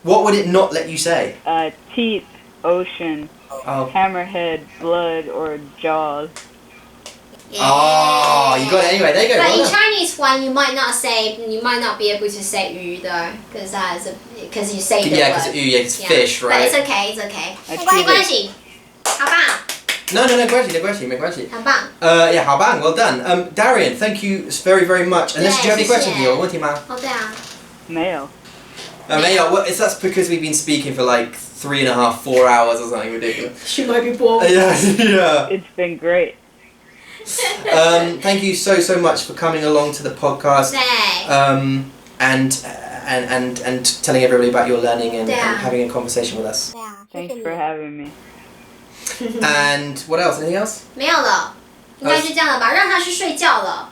What would it not let you say? Teeth, ocean. Hammerhead, blood, or jaws. Yeah. Oh, you got it anyway. There you go. But well in done. Chinese one, you might not be able to say 鱼 though, because you say the Yeah, word. because it's fish, right? But it's okay, it's okay. 没关系，好棒。No, 没关系。很棒。Yeah, 好棒 well done. Darian, thank you very, very much. Unless do you have any questions? 你有问题吗？哦，对啊。没有。没有。Well, that's because we've been speaking for like 3.5, 4 hours or something ridiculous. She might be bored. Yeah. It's been great. Thank you so much for coming along to the podcast. And telling everybody about your learning and having a conversation with us. Thanks for having me. And what else? Anything else? 没有了，应该就这样了吧？让他去睡觉了。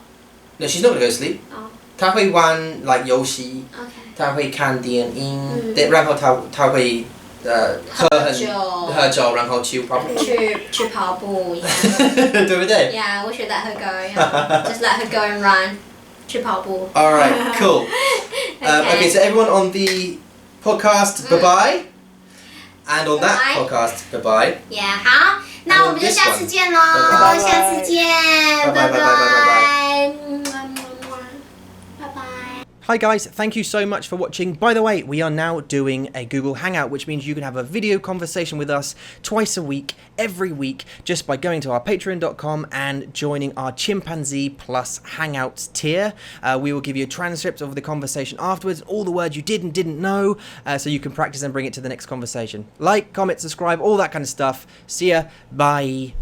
No, she's not gonna go to sleep. 她会玩 like 游戏。Okay. 她会看电影。然后她会喝酒，然后去跑步。去跑步。对不对 Yeah, we should let her go. Yeah. Just let her go and run. 去跑步。All right, cool. Okay, so everyone on the podcast, bye bye. And on that podcast, bye bye. Yeah, 好，那我们就下次见喽，下次见，拜拜。拜拜。Hi guys, thank you so much for watching. By the way, we are now doing a Google Hangout, which means you can have a video conversation with us twice a week, every week, just by going to our patreon.com and joining our Chimpanzee Plus Hangouts tier. We will give you a transcript of the conversation afterwards, all the words you did and didn't know, so you can practice and bring it to the next conversation. Like, comment, subscribe, all that kind of stuff. See ya. Bye.